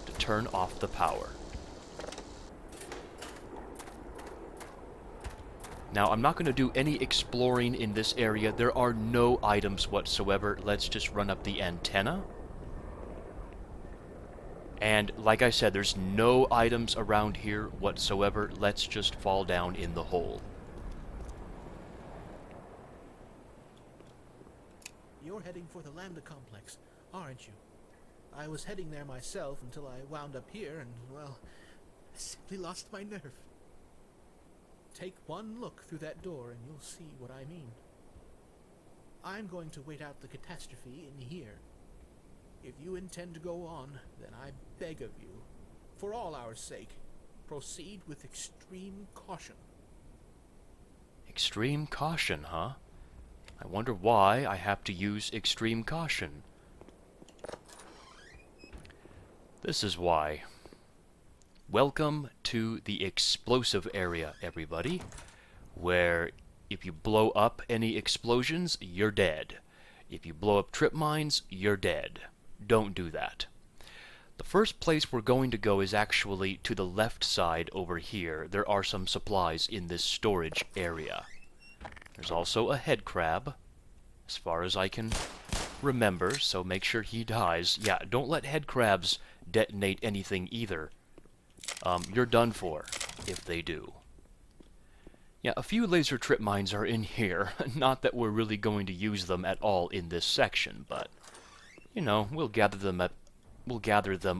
to turn off the power. Now, I'm not going to do any exploring in this area. There are no items whatsoever. Let's just run up the antenna. And like I said, there's no items around here whatsoever. Let's just fall down in the hole. You're heading for the Lambda complex, aren't you? I was heading there myself until I wound up here and, well, I simply lost my nerve. Take one look through that door and you'll see what I mean. I'm going to wait out the catastrophe in here. If you intend to go on, then I beg of you, for all our sake, proceed with extreme caution. Extreme caution, huh? I wonder why I have to use extreme caution. This is why. Welcome to the explosive area, everybody, where if you blow up any explosions, you're dead. If you blow up trip mines, you're dead. Don't do that. The first place we're going to go is actually to the left side over here. There are some supplies in this storage area. There's also a head crab, as far as I can remember, so make sure he dies. Yeah, don't let head crabs detonate anything either. You're done for if they do. Yeah, a few laser trip mines are in here. Not that we're really going to use them at all in this section, but you know, we'll gather them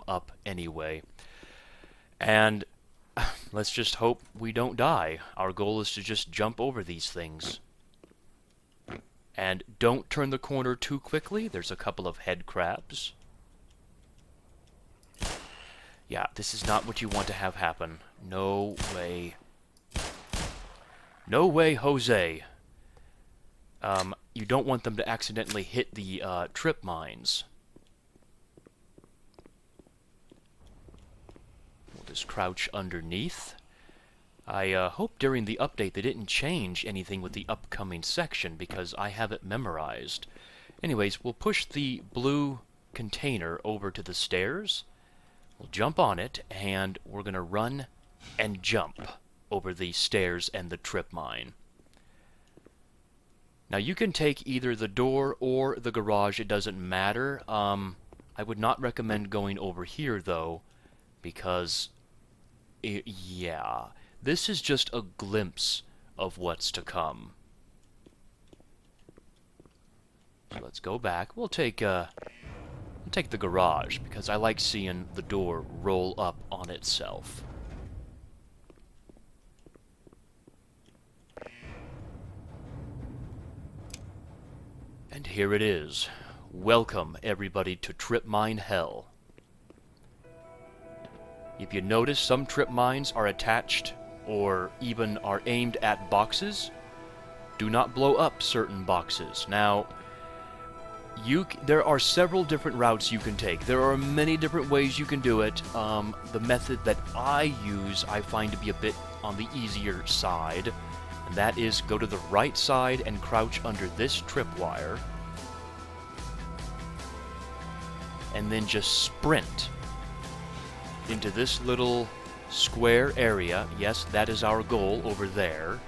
up anyway. And let's just hope we don't die. Our goal is to just jump over these things. And don't turn the corner too quickly. There's a couple of head crabs. Yeah, this is not what you want to have happen. No way. No way, Jose. You don't want them to accidentally hit the trip mines. We'll just crouch underneath. I hope during the update they didn't change anything with the upcoming section, because I have it memorized. Anyways, we'll push the blue container over to the stairs. We'll jump on it, and we're going to run and jump over the stairs and the trip mine. Now you can take either the door or the garage, it doesn't matter. I would not recommend going over here though, because yeah, this is just a glimpse of what's to come. So let's go back. We'll take the garage, because I like seeing the door roll up on itself. And here it is. Welcome, everybody, to Trip Mine Hell. If you notice, some trip mines are attached or even are aimed at boxes. Do not blow up certain boxes. Now, there are several different routes you can take. There are many different ways you can do it. The method that I use, I find to be a bit on the easier side. And that is go to the right side and crouch under this tripwire. And then just sprint into this little square area. Yes, that is our goal over there.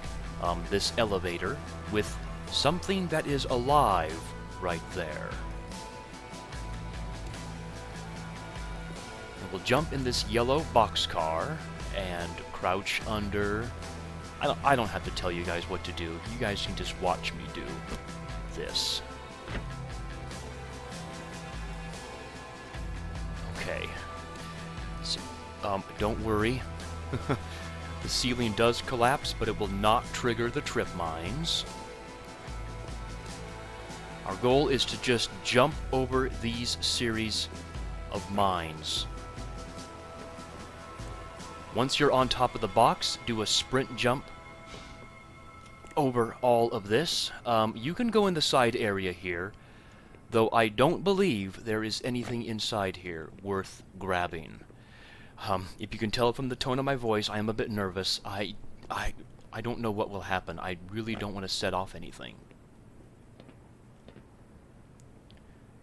This elevator with something that is alive right there. And we'll jump in this yellow boxcar and crouch under... I don't have to tell you guys what to do. You guys can just watch me do this. Okay. So, don't worry. The ceiling does collapse, but it will not trigger the trip mines. Our goal is to just jump over these series of mines. Once you're on top of the box, do a sprint jump over all of this. You can go in the side area here, though I don't believe there is anything inside here worth grabbing. If you can tell from the tone of my voice, I am a bit nervous. I don't know what will happen. I really don't want to set off anything.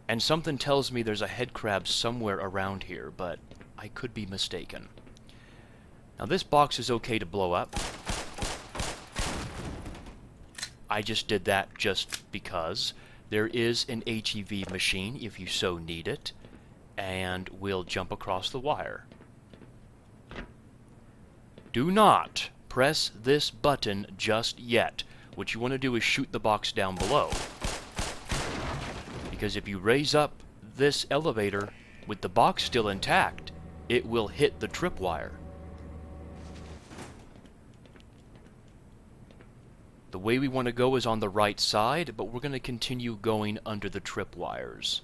And something tells me there's a head crab somewhere around here, but I could be mistaken. Now this box is okay to blow up. I just did that just because. There is an HEV machine if you so need it. and we'll jump across the wire. Do not press this button just yet. What you want to do is shoot the box down below. Because if you raise up this elevator with the box still intact, it will hit the tripwire. The way we want to go is on the right side, but we're going to continue going under the tripwires.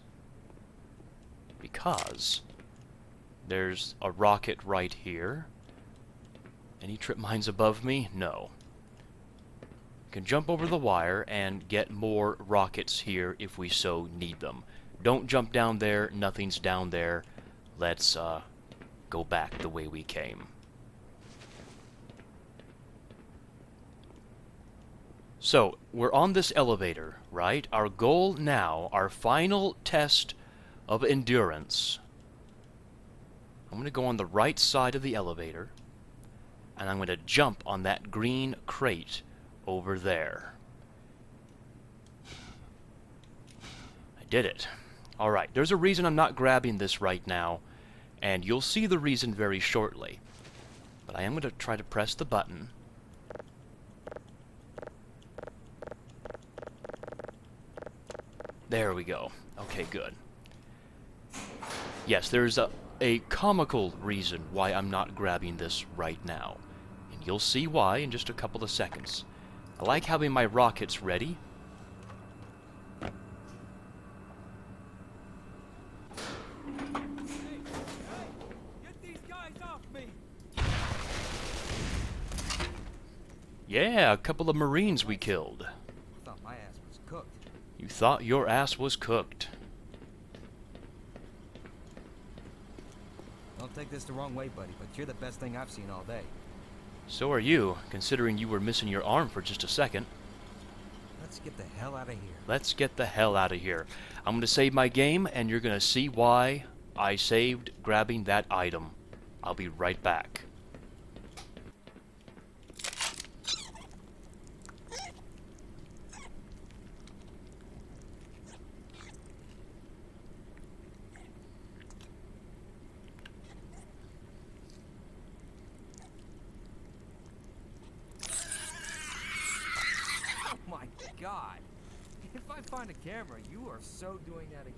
Because there's a rocket right here. Any trip mines above me? No. You can jump over the wire and get more rockets here if we so need them. Don't jump down there, nothing's down there. Let's go back the way we came. So, we're on this elevator, right? Our goal now, our final test of endurance. I'm going to go on the right side of the elevator, and I'm going to jump on that green crate over there. I did it. Alright, there's a reason I'm not grabbing this right now, and you'll see the reason very shortly. But I am going to try to press the button. There we go. Okay, good. Yes, there's a comical reason why I'm not grabbing this right now. And you'll see why in just a couple of seconds. I like having my rockets ready. Get these guys off me! Yeah, a couple of Marines we killed. Thought my ass was cooked. You thought your ass was cooked. Don't take this the wrong way, buddy, but you're the best thing I've seen all day. So are you, considering you were missing your arm for just a second. Let's get the hell out of here. Let's get the hell out of here. I'm going to save my game, and you're going to see why I saved grabbing that item. I'll be right back. Oh my god! If I find a camera, you are so doing that again.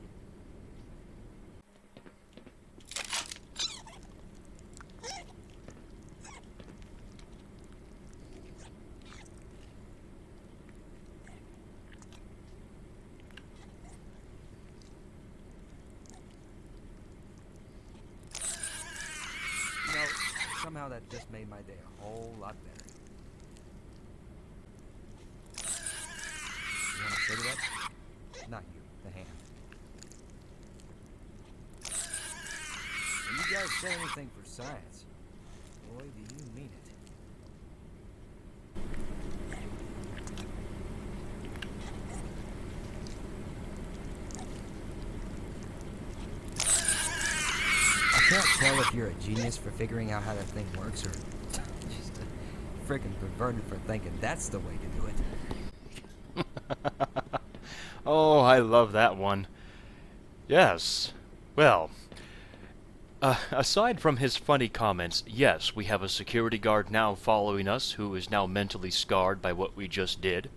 You know, somehow that just made my day a whole lot better. You want a cigarette? Not you, the hand. When you guys say anything for science, boy, do you mean it. I can't tell if you're a genius for figuring out how that thing works or just a freaking perverted for thinking that's the way to do it. Oh, I love that one. Yes. Well, aside from his funny comments, yes, we have a security guard now following us who is now mentally scarred by what we just did.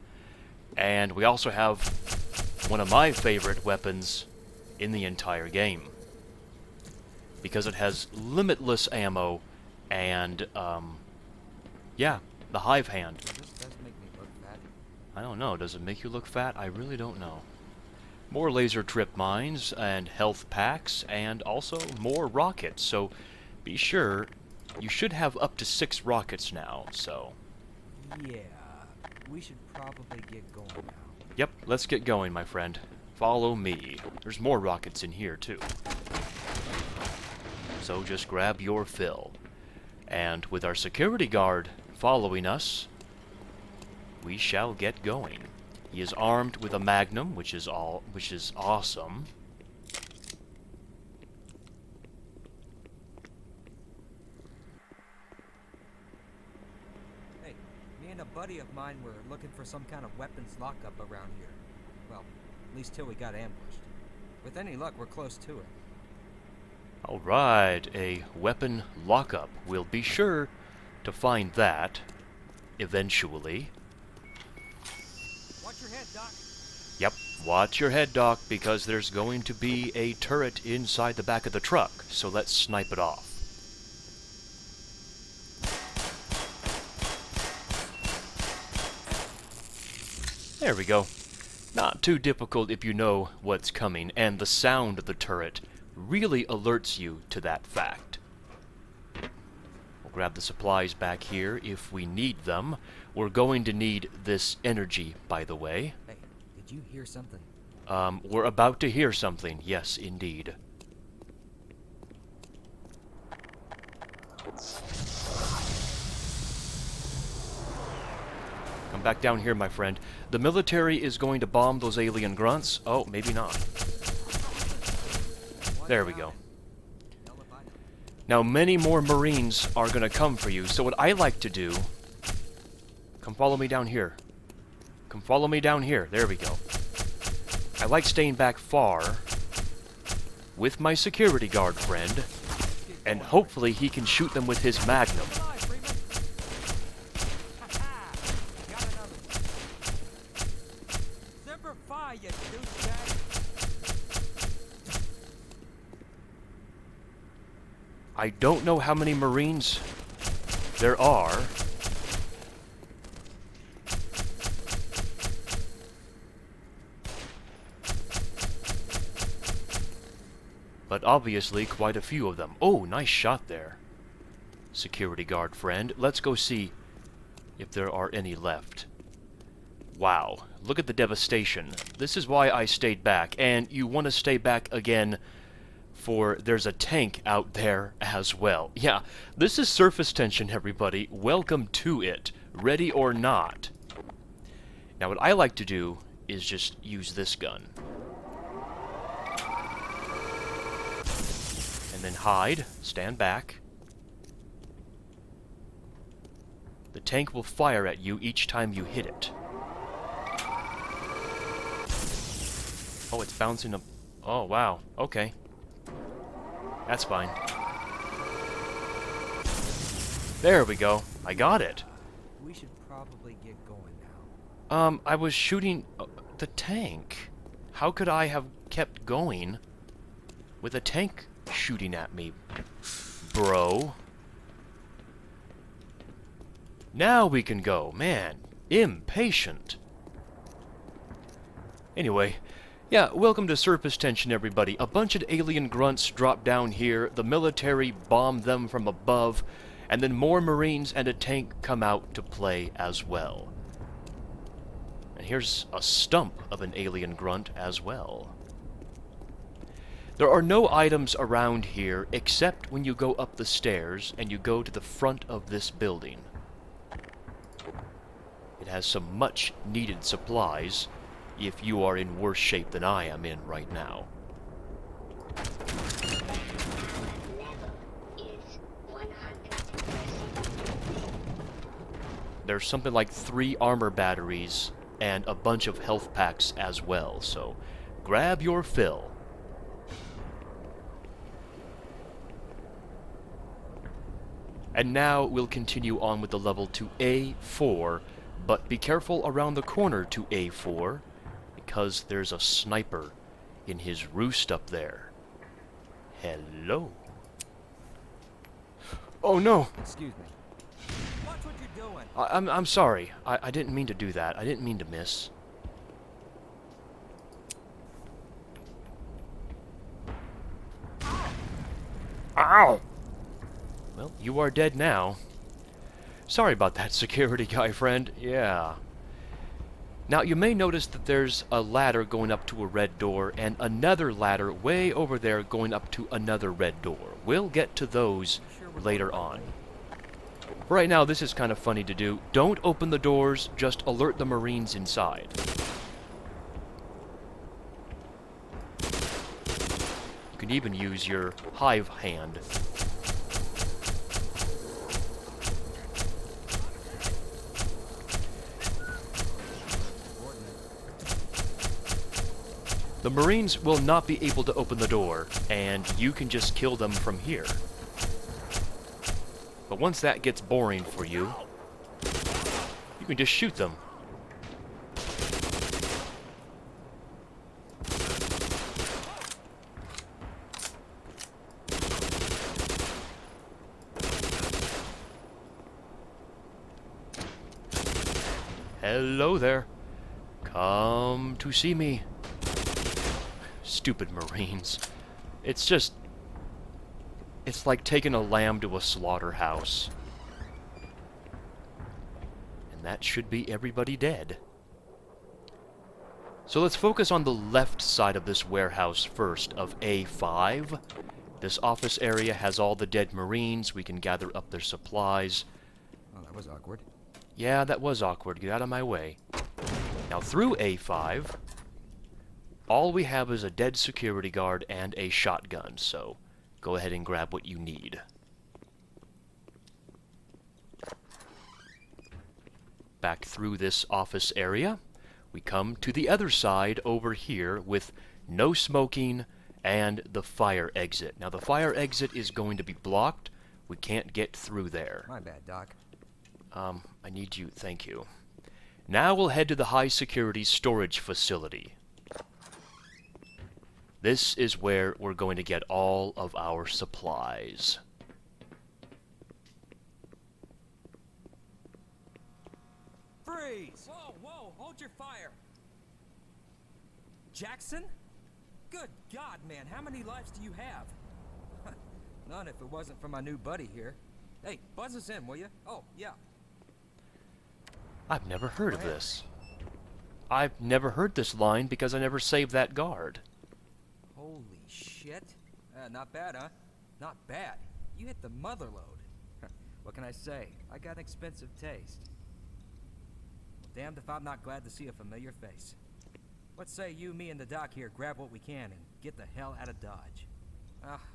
And we also have one of my favorite weapons in the entire game. Because it has limitless ammo and, yeah, the hive hand. This does make me look fat. I don't know. Does it make you look fat? I really don't know. More laser trip mines and health packs and also more rockets. So be sure you should have up to 6 rockets now. So Yeah, we should probably get going now. yep, let's get going, my friend. Follow me. There's more rockets in here too. So just grab your fill. And with our security guard following us, we shall get going. He is armed with a magnum, which is awesome. Hey, me and a buddy of mine were looking for some kind of weapons lockup around here. Well, at least till we got ambushed. With any luck, we're close to it. Alright, a weapon lockup. We'll be sure to find that eventually. Watch your head, Doc. Yep, watch your head, Doc, because there's going to be a turret inside the back of the truck, so let's snipe it off. There we go. Not too difficult if you know what's coming, and the sound of the turret really alerts you to that fact. We'll grab the supplies back here if we need them. We're going to need this energy, by the way. Hey, did you hear something? We're about to hear something. Yes, indeed. Come back down here, my friend. The military is going to bomb those alien grunts. Oh, maybe not. There we go. Now, many more Marines are going to come for you, so what I like to do... Come follow me down here. Come follow me down here. There we go. I like staying back far with my security guard friend, and hopefully he can shoot them with his magnum. I don't know how many Marines there are. But obviously quite a few of them. Oh, nice shot there, security guard friend. Let's go see if there are any left. Wow, look at the devastation. This is why I stayed back, and you want to stay back again for there's a tank out there as well. Yeah, this is surface tension, everybody. Welcome to it, ready or not. Now what I like to do is just use this gun. And then hide, stand back. The tank will fire at you each time you hit it. Oh, it's bouncing up. Oh, wow. Okay. That's fine. There we go. I got it. We should probably get going now. I was shooting the tank. How could I have kept going with a tank shooting at me, bro? Now we can go. Man, impatient. Anyway, yeah, welcome to Surface Tension, everybody. A bunch of alien grunts drop down here, the military bomb them from above, and then more Marines and a tank come out to play as well. And here's a stump of an alien grunt as well. There are no items around here except when you go up the stairs and you go to the front of this building. It has some much needed supplies if you are in worse shape than I am in right now. Level is 100%. There's something like 3 armor batteries and a bunch of health packs as well, so grab your fill. And now we'll continue on with the level to A4, but be careful around the corner to A4, because there's a sniper in his roost up there. Hello. Oh no! Excuse me. Watch what you're doing. I'm sorry. I didn't mean to do that. I didn't mean to miss. Ow! Well, you are dead now. Sorry about that, security guy friend. Yeah. Now, you may notice that there's a ladder going up to a red door, and another ladder way over there going up to another red door. We'll get to those later on. Right now, this is kind of funny to do. Don't open the doors, just alert the Marines inside. You can even use your hive hand. The Marines will not be able to open the door, and you can just kill them from here. But once that gets boring for you, you can just shoot them. Hello there. Come to see me. Stupid Marines. It's like taking a lamb to a slaughterhouse. And that should be everybody dead. So let's focus on the left side of this warehouse first, of A5. This office area has all the dead Marines. We can gather up their supplies. Oh, that was awkward. Yeah, that was awkward. Get out of my way. Now, through A5, all we have is a dead security guard and a shotgun, so go ahead and grab what you need. Back through this office area, we come to the other side over here with no smoking and the fire exit. Now, the fire exit is going to be blocked. We can't get through there. My bad, Doc. I need you, thank you. Now we'll head to the high security storage facility. This is where we're going to get all of our supplies. Freeze! Whoa, whoa, hold your fire! Jackson? Good God, man, how many lives do you have? None if it wasn't for my new buddy here. Hey, buzz us in, will you? Oh, yeah. I've never heard of this. I've never heard this line because I never saved that guard. Holy shit. Not bad, huh? Not bad. You hit the mother load. What can I say? I got an expensive taste. Well, damned if I'm not glad to see a familiar face. What say you, me, and the doc here grab what we can and get the hell out of Dodge?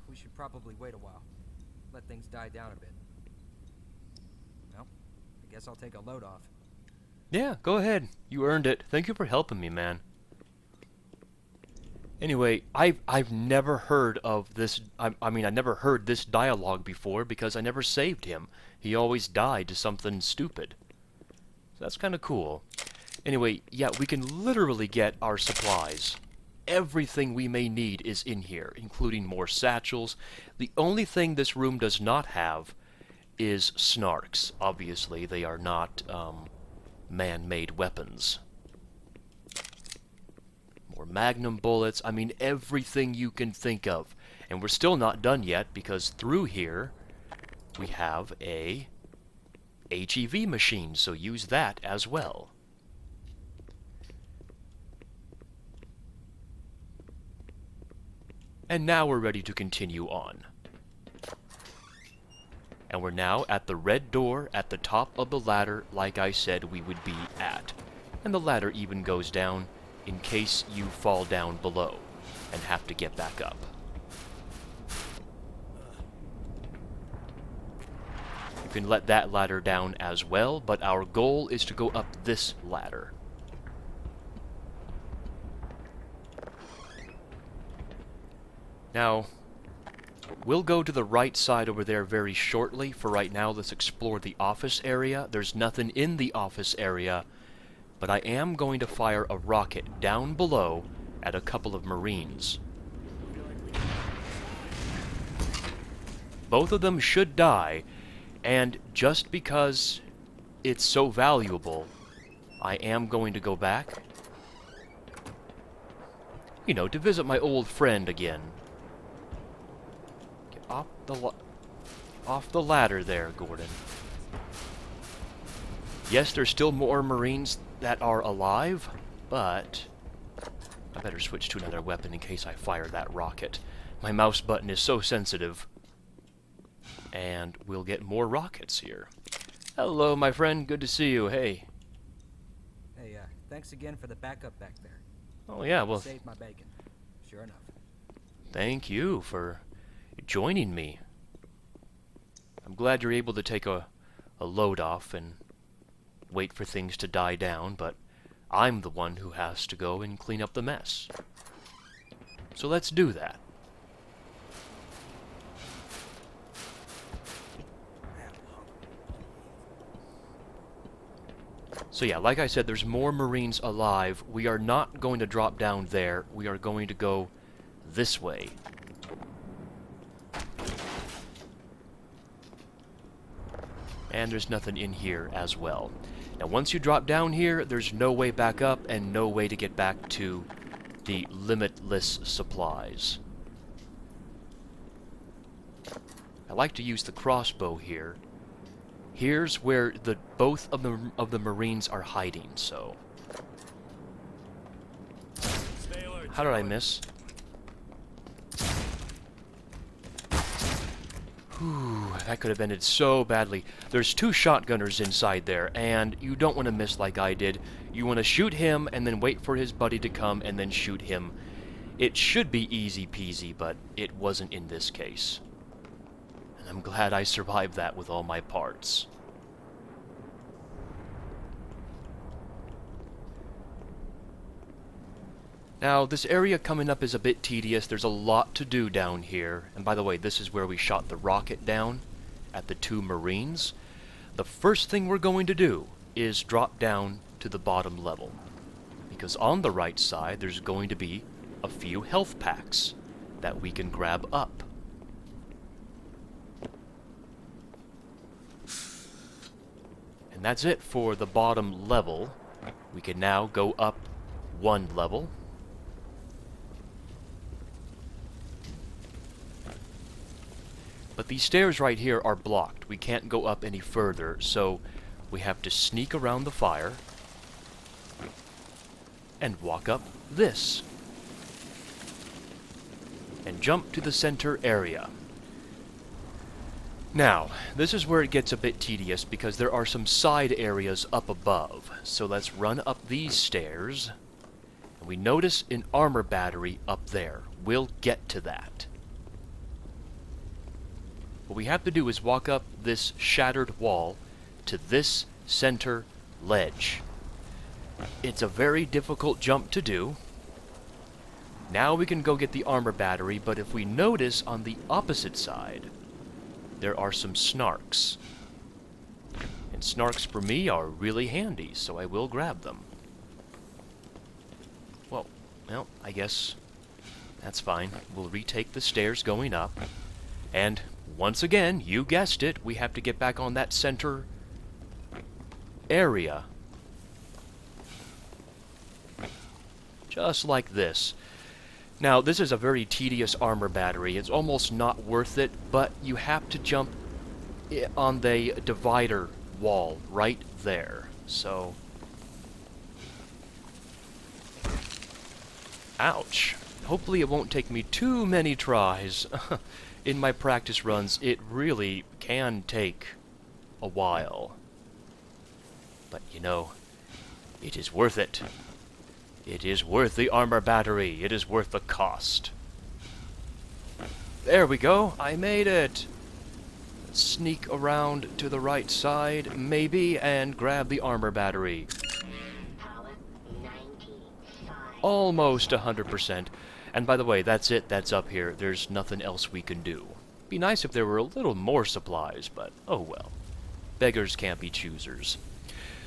We should probably wait a while. Let things die down a bit. Well, I guess I'll take a load off. Yeah, go ahead. You earned it. Thank you for helping me, man. Anyway, I've never heard of this. I mean, I never heard this dialogue before because I never saved him. He always died to something stupid. So that's kind of cool. Anyway, yeah, we can literally get our supplies. Everything we may need is in here, including more satchels. The only thing this room does not have is snarks. Obviously, they are not man-made weapons. More magnum bullets, I mean everything you can think of. And we're still not done yet because through here we have a HEV machine, so use that as well. And now we're ready to continue on. And we're now at the red door at the top of the ladder like I said we would be at. And the ladder even goes down in case you fall down below and have to get back up. You can let that ladder down as well, but our goal is to go up this ladder. Now, we'll go to the right side over there very shortly. For right now, let's explore the office area. There's nothing in the office area, but I am going to fire a rocket down below at a couple of Marines. Both of them should die, and just because it's so valuable, I am going to go back, you know, to visit my old friend again. Get off the ladder there, Gordon. Yes, there's still more Marines that are alive, but I better switch to another weapon in case I fire that rocket. My mouse button is so sensitive. And we'll get more rockets here. Hello, my friend. Good to see you. Hey. Hey, thanks again for the backup back there. Oh, yeah, well... Saved my bacon. Sure enough. Thank you for joining me. I'm glad you're able to take a load off and wait for things to die down, but I'm the one who has to go and clean up the mess. So let's do that. So yeah, like I said, there's more Marines alive. We are not going to drop down there. We are going to go this way. And there's nothing in here as well. Now, once you drop down here, there's no way back up and no way to get back to the limitless supplies. I like to use the crossbow here. Here's where both of the Marines are hiding, so... How did I miss? Whew, that could have ended so badly. There's 2 shotgunners inside there, and you don't want to miss like I did. You want to shoot him, and then wait for his buddy to come, and then shoot him. It should be easy peasy, but it wasn't in this case. And I'm glad I survived that with all my parts. Now, this area coming up is a bit tedious. There's a lot to do down here. And by the way, this is where we shot the rocket down at the 2 Marines. The first thing we're going to do is drop down to the bottom level. Because on the right side, there's going to be a few health packs that we can grab up. And that's it for the bottom level. We can now go up 1 level. But these stairs right here are blocked. We can't go up any further, so we have to sneak around the fire and walk up this. And jump to the center area. Now, this is where it gets a bit tedious because there are some side areas up above. So let's run up these stairs. And we notice an armor battery up there. We'll get to that. What we have to do is walk up this shattered wall to this center ledge. It's a very difficult jump to do. Now we can go get the armor battery, but if we notice on the opposite side, there are some snarks. And snarks for me are really handy, so I will grab them. Well, I guess that's fine. We'll retake the stairs going up. And once again, you guessed it, we have to get back on that center area. Just like this. Now, this is a very tedious armor battery. It's almost not worth it, but you have to jump on the divider wall right there. So... ouch. Hopefully it won't take me too many tries. In my practice runs, it really can take a while. But, you know, it is worth it. It is worth the armor battery. It is worth the cost. There we go. I made it. Let's sneak around to the right side, maybe, and grab the armor battery. Power 95. Almost 100%. And by the way, that's it. That's up here. There's nothing else we can do. Be nice if there were a little more supplies, but oh well. Beggars can't be choosers.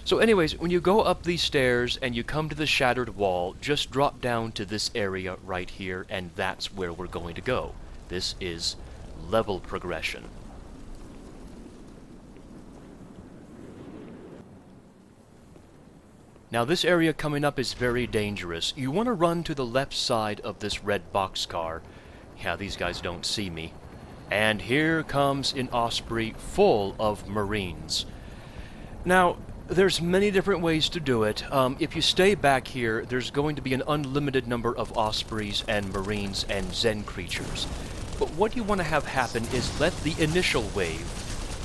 So anyways, when you go up these stairs and you come to the shattered wall, just drop down to this area right here, and that's where we're going to go. This is level progression. Now this area coming up is very dangerous. You want to run to the left side of this red boxcar. Yeah, these guys don't see me. And here comes an Osprey full of Marines. Now, there's many different ways to do it. If you stay back here, there's going to be an unlimited number of Ospreys and Marines and Zen creatures. But what you want to have happen is let the initial wave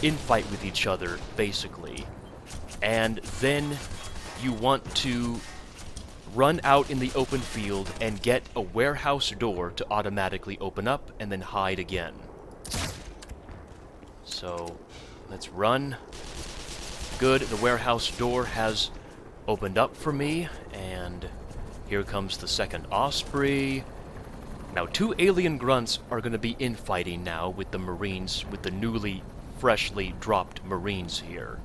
infight with each other, basically. And then you want to run out in the open field and get a warehouse door to automatically open up and then hide again. So, let's run. Good, the warehouse door has opened up for me, and here comes the second Osprey. Now, 2 alien grunts are going to be infighting now with the Marines, with the newly, freshly dropped Marines here.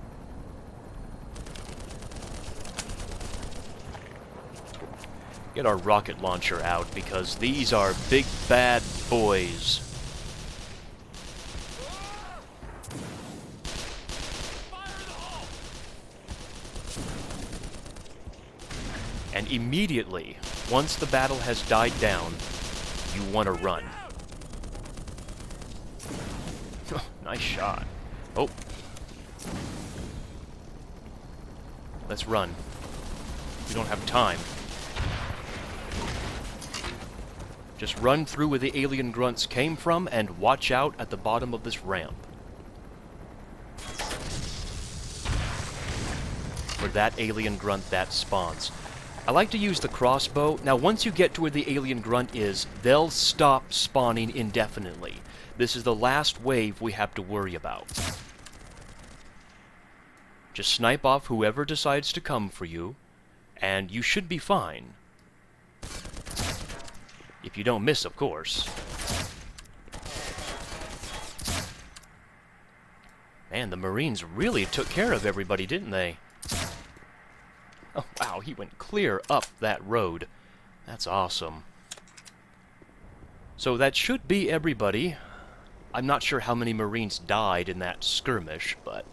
Get our rocket launcher out, because these are big bad boys. And immediately, once the battle has died down, you want to run. Oh, nice shot. Oh. Let's run. We don't have time. Just run through where the alien grunts came from and watch out at the bottom of this ramp. For that alien grunt that spawns. I like to use the crossbow. Now, once you get to where the alien grunt is, they'll stop spawning indefinitely. This is the last wave we have to worry about. Just snipe off whoever decides to come for you, and you should be fine. If you don't miss, of course. Man, the Marines really took care of everybody, didn't they? Oh, wow, he went clear up that road. That's awesome. So that should be everybody. I'm not sure how many Marines died in that skirmish, but...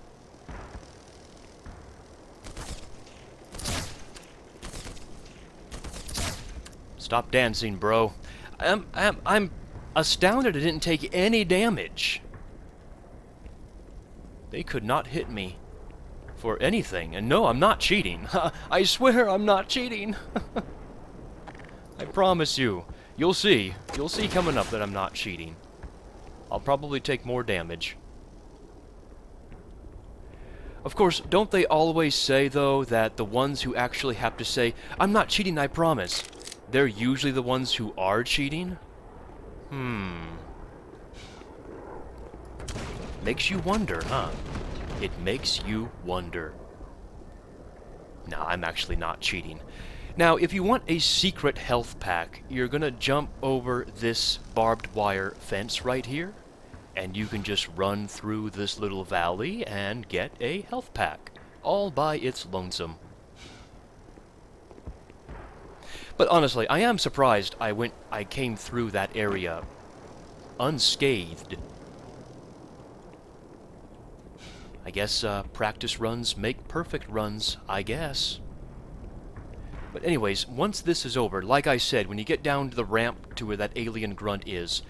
Stop dancing, bro. I'm astounded I didn't take any damage. They could not hit me for anything. And no, I'm not cheating. I swear I'm not cheating. I promise you. You'll see. You'll see coming up that I'm not cheating. I'll probably take more damage. Of course, don't they always say, though, that the ones who actually have to say, I'm not cheating, I promise, they're usually the ones who are cheating? Makes you wonder, huh? It makes you wonder. No, I'm actually not cheating. Now, if you want a secret health pack, you're gonna jump over this barbed wire fence right here, and you can just run through this little valley and get a health pack, all by its lonesome. But honestly, I am surprised I came through that area unscathed. I guess practice runs make perfect runs, I guess. But anyways, once this is over, like I said, when you get down to the ramp to where that alien grunt is,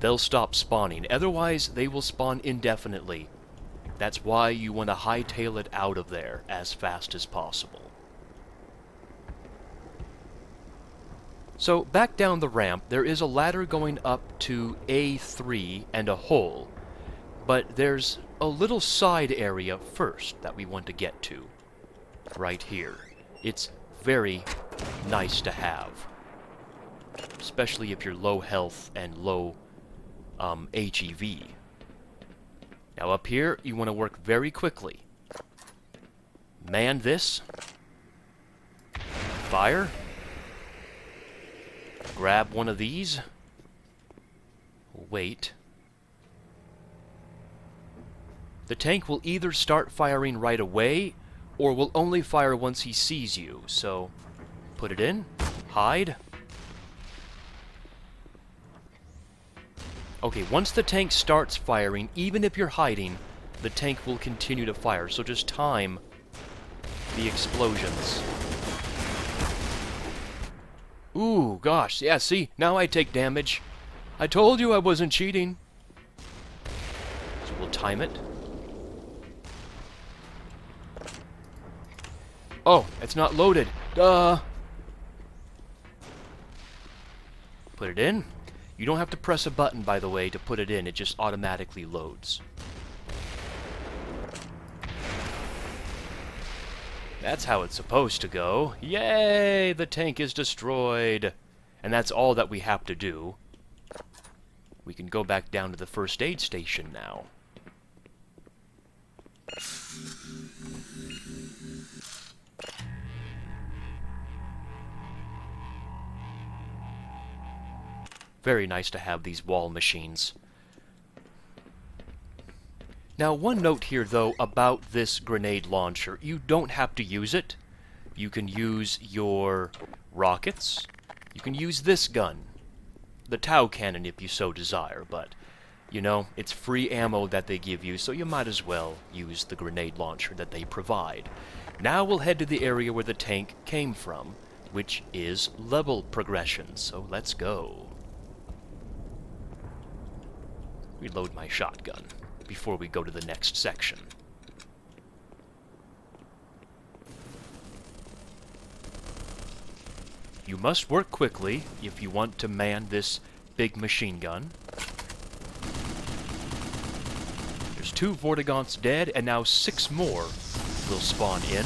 they'll stop spawning. Otherwise, they will spawn indefinitely. That's why you want to hightail it out of there as fast as possible. So, back down the ramp, there is a ladder going up to A3 and a hole. But there's a little side area first that we want to get to. Right here. It's very nice to have. Especially if you're low health and low HEV. Now up here, you want to work very quickly. Man this. Fire. Grab one of these. Wait. The tank will either start firing right away, or will only fire once he sees you, so put it in, hide. Okay, once the tank starts firing, even if you're hiding, the tank will continue to fire, so just time the explosions. Ooh, gosh, yeah, see, now I take damage. I told you I wasn't cheating. So we'll time it. Oh, it's not loaded. Duh. Put it in. You don't have to press a button, by the way, to put it in. It just automatically loads. That's how it's supposed to go. Yay! The tank is destroyed. And that's all that we have to do. We can go back down to the first aid station now. Very nice to have these wall machines. Now, one note here, though, about this grenade launcher. You don't have to use it. You can use your rockets. You can use this gun, the Tau cannon, if you so desire, but, you know, it's free ammo that they give you, so you might as well use the grenade launcher that they provide. Now we'll head to the area where the tank came from, which is level progression, so let's go. Reload my shotgun before we go to the next section. You must work quickly if you want to man this big machine gun. There's 2 Vortigaunts dead, and now 6 more will spawn in.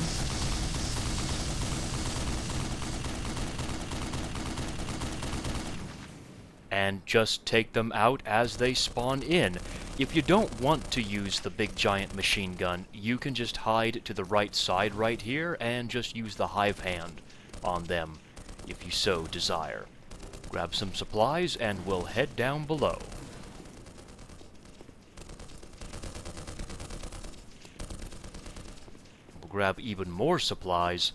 And just take them out as they spawn in. If you don't want to use the big giant machine gun, you can just hide to the right side right here and just use the hive hand on them if you so desire. Grab some supplies and we'll head down below. We'll grab even more supplies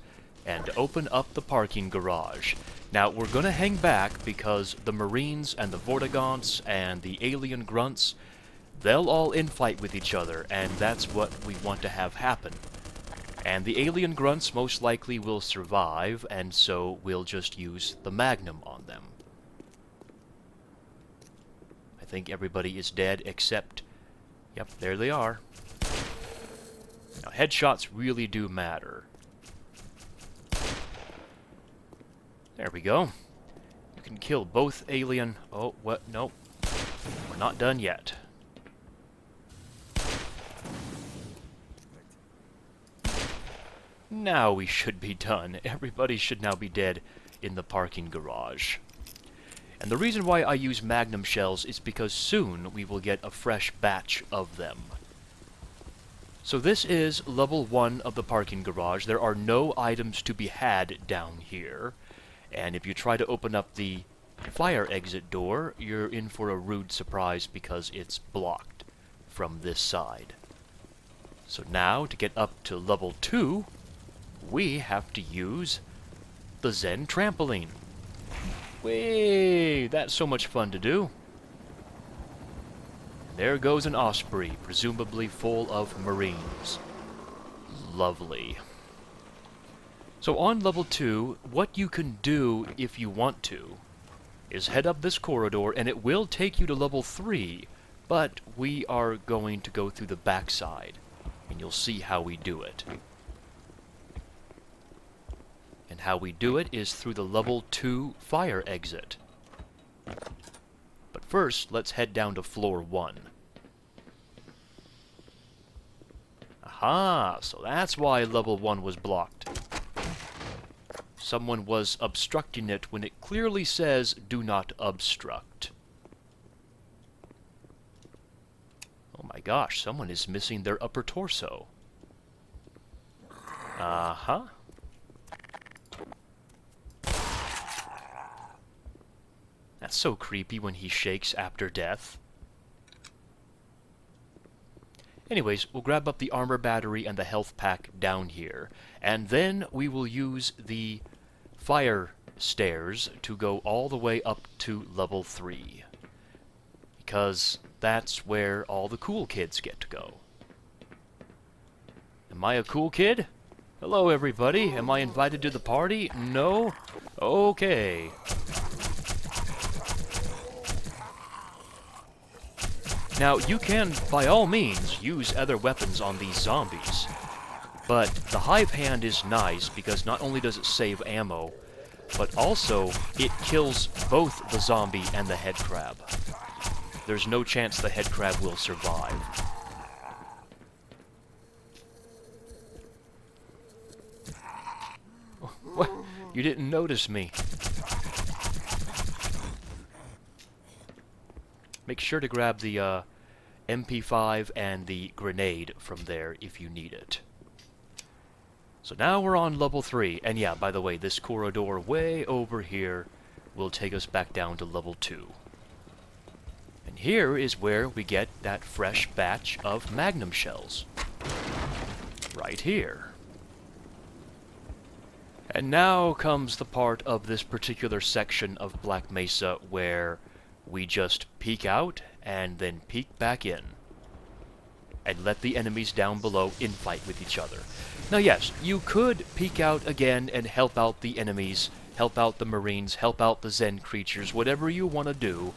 and open up the parking garage. Now, we're going to hang back because the Marines and the Vortigaunts and the alien grunts, they'll all infight with each other, and that's what we want to have happen. And the alien grunts most likely will survive, and so we'll just use the Magnum on them. I think everybody is dead except... Yep, there they are. Now, headshots really do matter. There we go. You can kill both alien... Oh, what? Nope. We're not done yet. Now we should be done. Everybody should now be dead in the parking garage. And the reason why I use Magnum shells is because soon we will get a fresh batch of them. So this is level 1 of the parking garage. There are no items to be had down here. And if you try to open up the fire exit door, you're in for a rude surprise because it's blocked from this side. So now, to get up to level 2, we have to use the Zen trampoline. Whee! That's so much fun to do. There goes an Osprey, presumably full of Marines. Lovely. So on level 2, what you can do if you want to is head up this corridor, and it will take you to level 3, but we are going to go through the backside, and you'll see how we do it. And how we do it is through the level 2 fire exit. But first, let's head down to floor 1. Aha! So that's why level 1 was blocked. Someone was obstructing it when it clearly says, "Do not obstruct." Oh my gosh, someone is missing their upper torso. Uh-huh. That's so creepy when he shakes after death. Anyways, we'll grab up the armor battery and the health pack down here, and then we will use the fire stairs to go all the way up to level 3. Because that's where all the cool kids get to go. Am I a cool kid? Hello, everybody. Am I invited to the party? No? Okay. Now, you can, by all means, use other weapons on these zombies. But the hive hand is nice because not only does it save ammo, but also it kills both the zombie and the head crab. There's no chance the head crab will survive. What? You didn't notice me. Make sure to grab the MP5 and the grenade from there if you need it. So now we're on level 3, and yeah, by the way, this corridor way over here will take us back down to level 2. here is where we get that fresh batch of magnum shells. Right here. And now comes the part of this particular section of Black Mesa where we just peek out and then peek back in. And let the enemies down below infight with each other. Now yes, you could peek out again and help out the enemies, help out the Marines, help out the Zen creatures, whatever you want to do.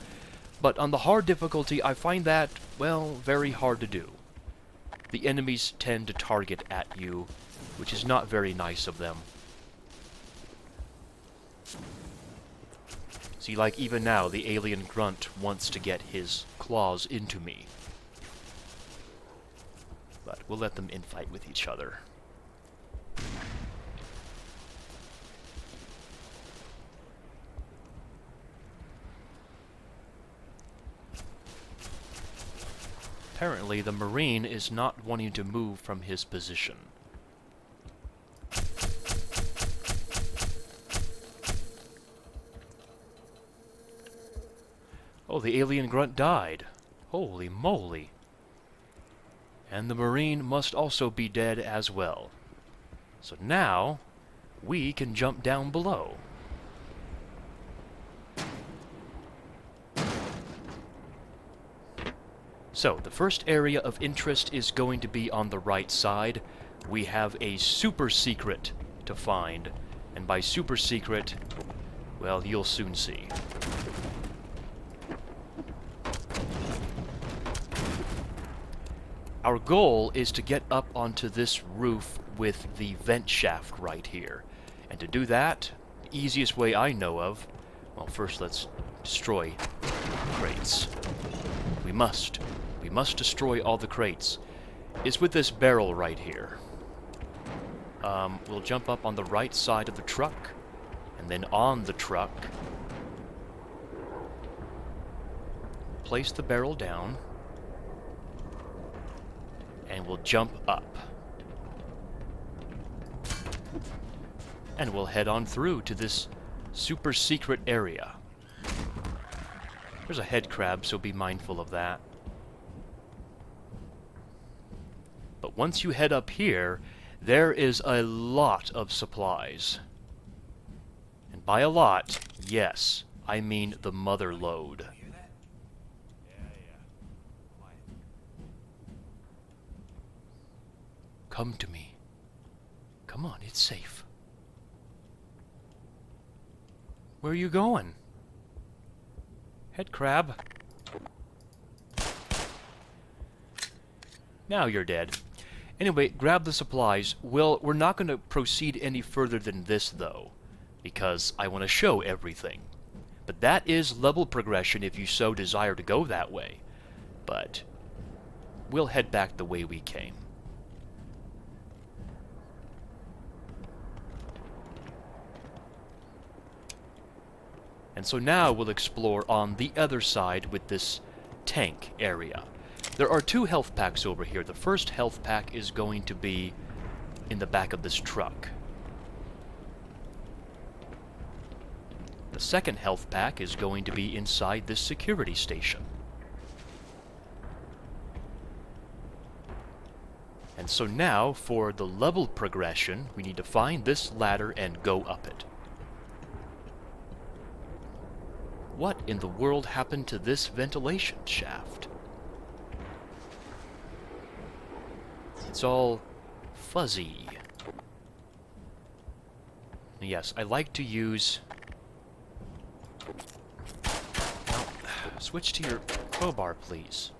But on the hard difficulty, I find that, well, very hard to do. The enemies tend to target at you, which is not very nice of them. See, like even now, the alien grunt wants to get his claws into me. But we'll let them infight with each other. Apparently, the Marine is not wanting to move from his position. Oh, the alien grunt died. Holy moly. And the Marine must also be dead as well. So now, we can jump down below. So, the first area of interest is going to be on the right side. We have a super secret to find. And by super secret, well, you'll soon see. Our goal is to get up onto this roof with the vent shaft right here. And to do that, the easiest way I know of, well, first let's destroy crates. We must destroy all the crates. Is with this barrel right here. We'll jump up on the right side of the truck, and then on the truck, place the barrel down, and we'll jump up. And we'll head on through to this super secret area. There's a head crab, so be mindful of that. But once you head up here, there is a lot of supplies. And by a lot, yes, I mean the mother load. Come to me. Come on, it's safe. Where are you going? Head crab. Now you're dead. Anyway, grab the supplies. We're not going to proceed any further than this, though, because I want to show everything. But that is level progression if you so desire to go that way. But we'll head back the way we came. And so now we'll explore on the other side with this tank area. There are two health packs over here. The first health pack is going to be in the back of this truck. The second health pack is going to be inside this security station. And so now, for the level progression, we need to find this ladder and go up it. What in the world happened to this ventilation shaft? It's all fuzzy. Yes, I like to use... Well, switch to your crowbar, please.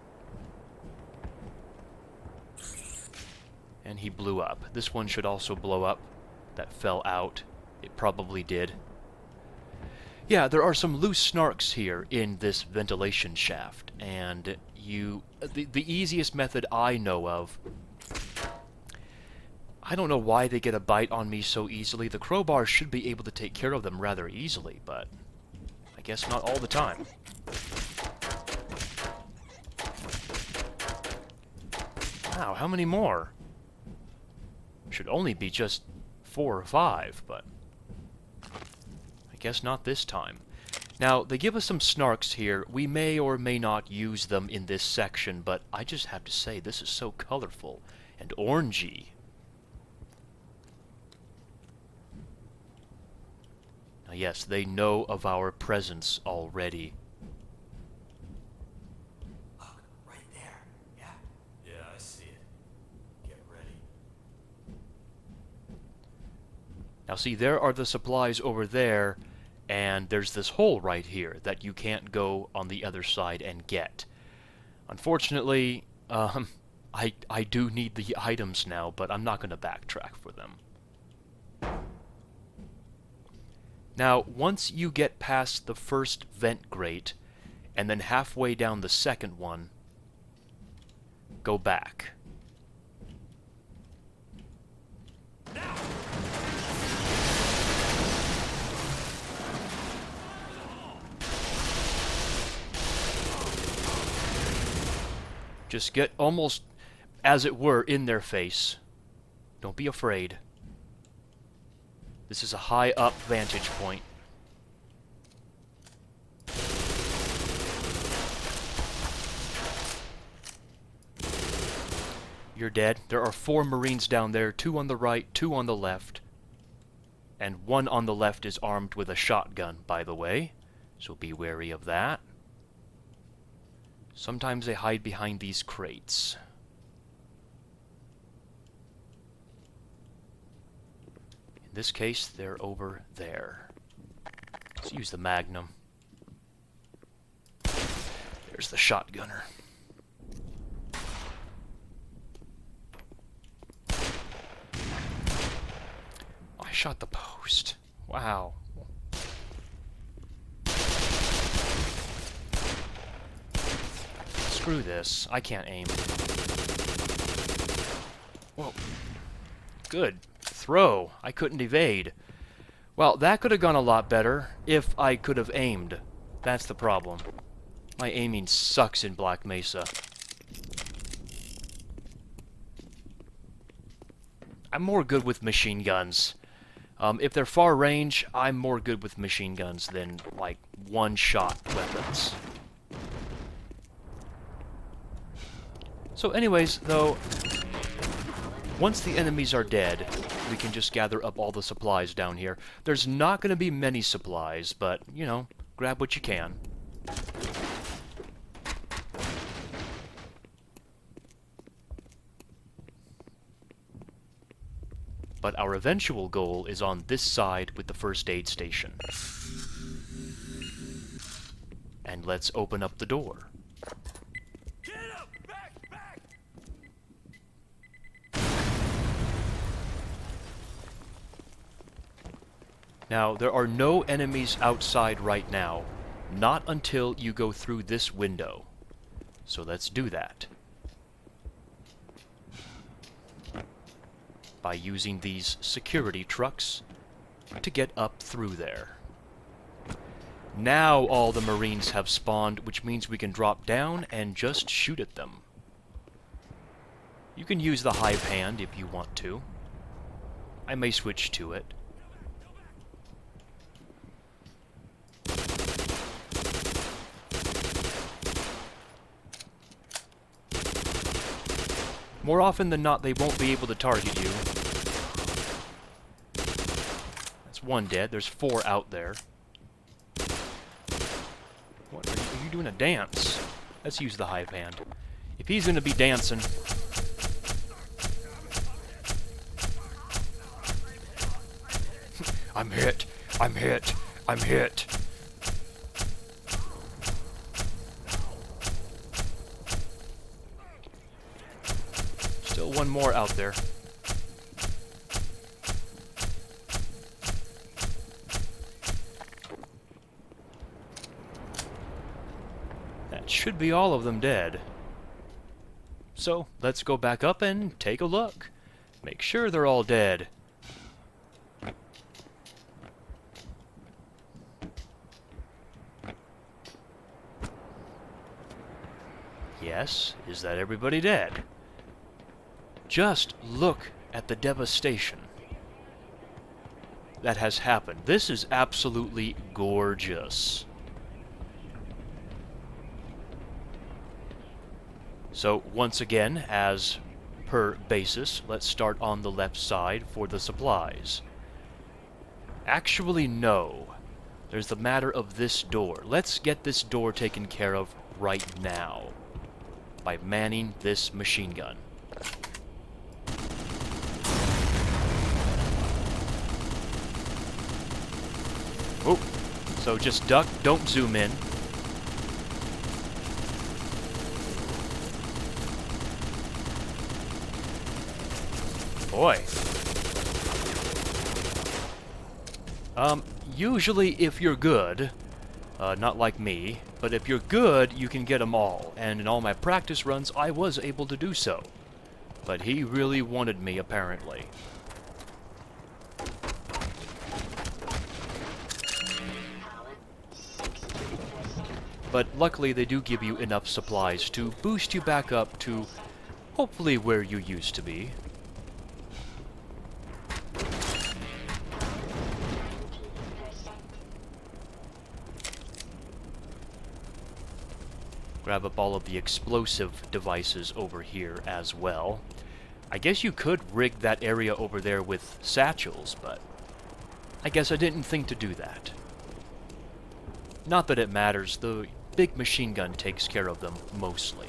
And he blew up. This one should also blow up. That fell out. It probably did. Yeah, there are some loose snarks here in this ventilation shaft, and the easiest method I know of... I don't know why they get a bite on me so easily. The crowbar should be able to take care of them rather easily, but I guess not all the time. Wow, how many more? Should only be just 4 or 5, but I guess not this time. Now, they give us some snarks here. We may or may not use them in this section, but I just have to say, this is so colorful and orangey. Now, yes, they know of our presence already. Look, right there. Yeah. Yeah, I see it. Get ready. Now, see, there are the supplies over there, and there's this hole right here that you can't go on the other side and get. Unfortunately, I do need the items now, but I'm not going to backtrack for them. Now, once you get past the first vent grate, and then halfway down the second one, go back. Just get almost, as it were, in their face. Don't be afraid. This is a high up vantage point. You're dead. There are 4 Marines down there, 2 on the right, 2 on the left. And 1 on the left is armed with a shotgun, by the way. So be wary of that. Sometimes they hide behind these crates. In this case, they're over there. Let's use the Magnum. There's the shotgunner. I shot the post. Wow. Screw this. I can't aim. Whoa. Good throw. I couldn't evade. Well, that could have gone a lot better if I could have aimed. That's the problem. My aiming sucks in Black Mesa. I'm more good with machine guns. If they're far range, I'm more good with machine guns than, like, one-shot weapons. So anyways, though, once the enemies are dead, we can just gather up all the supplies down here. There's not going to be many supplies, but, you know, grab what you can. But our eventual goal is on this side with the first aid station. And let's open up the door. Now, there are no enemies outside right now, not until you go through this window. So let's do that. By using these security trucks to get up through there. Now all the Marines have spawned, which means we can drop down and just shoot at them. You can use the hive hand if you want to. I may switch to it. More often than not, they won't be able to target you. That's 1 dead. There's 4 out there. What, are you doing a dance? Let's use the hive hand. If he's going to be dancing... I'm hit. I'm hit. I'm hit. Still 1 more out there. That should be all of them dead. So, let's go back up and take a look. Make sure they're all dead. Yes, is that everybody dead? Just look at the devastation that has happened. This is absolutely gorgeous. So once again, as per basis, let's start on the left side for the supplies. Actually, no. There's the matter of this door. Let's get this door taken care of right now by manning this machine gun. Oh, so just duck, don't zoom in. Boy. Usually if you're good, not like me, but if you're good, you can get them all, and in all my practice runs, I was able to do so. But he really wanted me, apparently. But luckily they do give you enough supplies to boost you back up to hopefully where you used to be. Grab up all of the explosive devices over here as well. I guess you could rig that area over there with satchels, but I guess I didn't think to do that. Not that it matters, the big machine gun takes care of them mostly.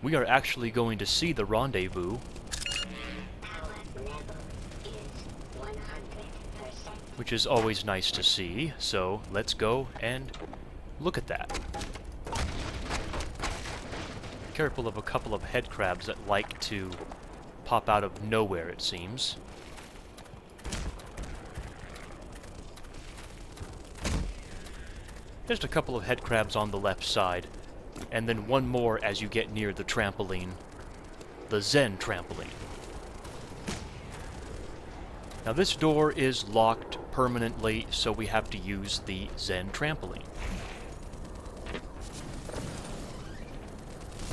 We are actually going to see the rendezvous, Power level is 100%. which is always nice to see, so let's go and look at that. Careful of a couple of head crabs that like to pop out of nowhere, it seems. Just a couple of head crabs on the left side, and then one more as you get near the trampoline, the Zen trampoline. Now this door is locked permanently, so we have to use the Zen trampoline.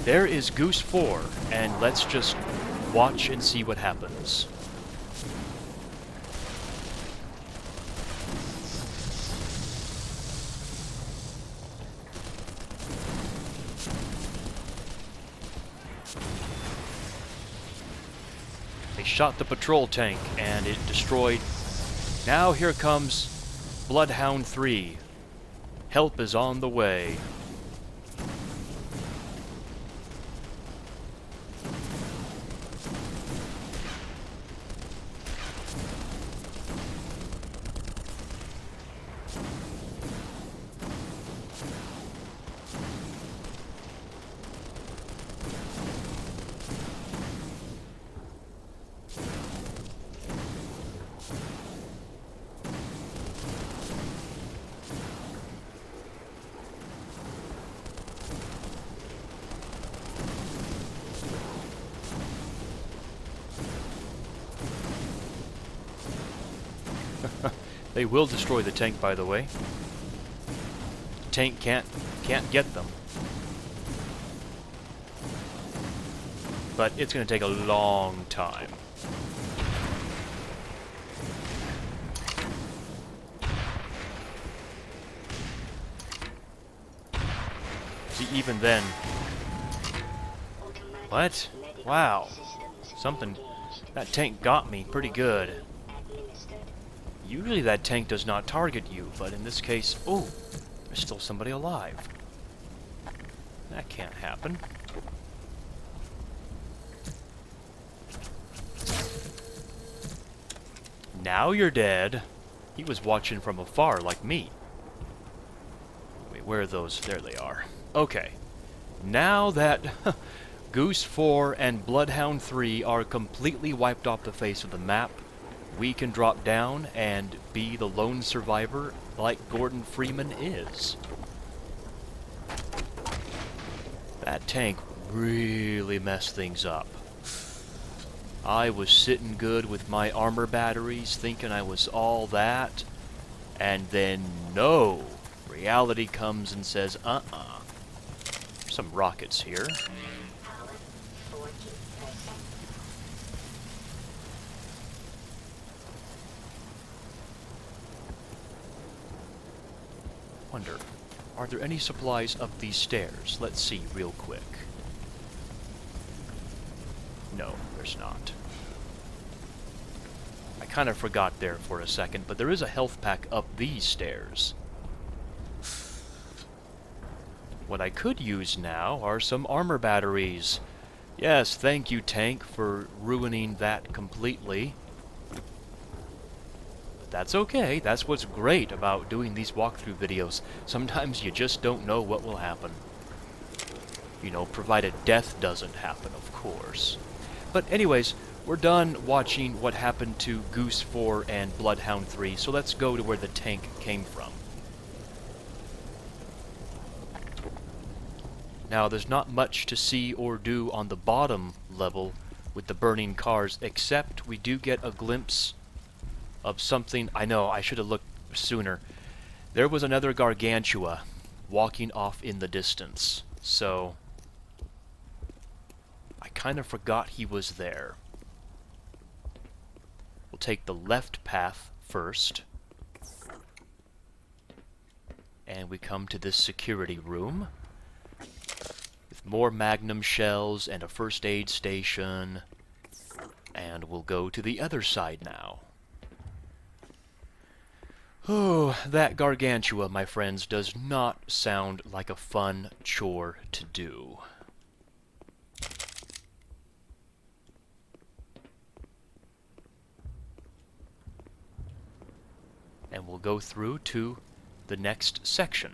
There is Goose 4, and let's just watch and see what happens. They shot the patrol tank, and it destroyed. Now here comes Bloodhound 3. Help is on the way. They will destroy the tank, by the way. The tank can't get them. But it's going to take a long time. See, even then... What? Wow. Something... That tank got me pretty good. Usually that tank does not target you, but in this case... Oh! There's still somebody alive. That can't happen. Now you're dead. He was watching from afar like me. Wait, where are those? There they are. Okay. Now that Goose 4 and Bloodhound 3 are completely wiped off the face of the map, we can drop down and be the lone survivor like Gordon Freeman is. That tank really messed things up. I was sitting good with my armor batteries, thinking I was all that, and then no, reality comes and says, some rockets here. Power 40%. Wonder, are there any supplies up these stairs? Let's see real quick. No, there's not. I kind of forgot there for a second, but there is a health pack up these stairs. What I could use now are some armor batteries. Yes, thank you, tank, for ruining that completely. But that's okay. That's what's great about doing these walkthrough videos. Sometimes you just don't know what will happen. You know, provided death doesn't happen, of course. But anyways, we're done watching what happened to Goose 4 and Bloodhound 3, so let's go to where the tank came from. Now, there's not much to see or do on the bottom level with the burning cars, except we do get a glimpse of something. I know, I should have looked sooner. There was another Gargantua walking off in the distance, so I kind of forgot he was there. We'll take the left path first, and we come to this security room with more magnum shells and a first aid station, and we'll go to the other side now. Oh, that Gargantua, my friends, does not sound like a fun chore to do. And we'll go through to the next section.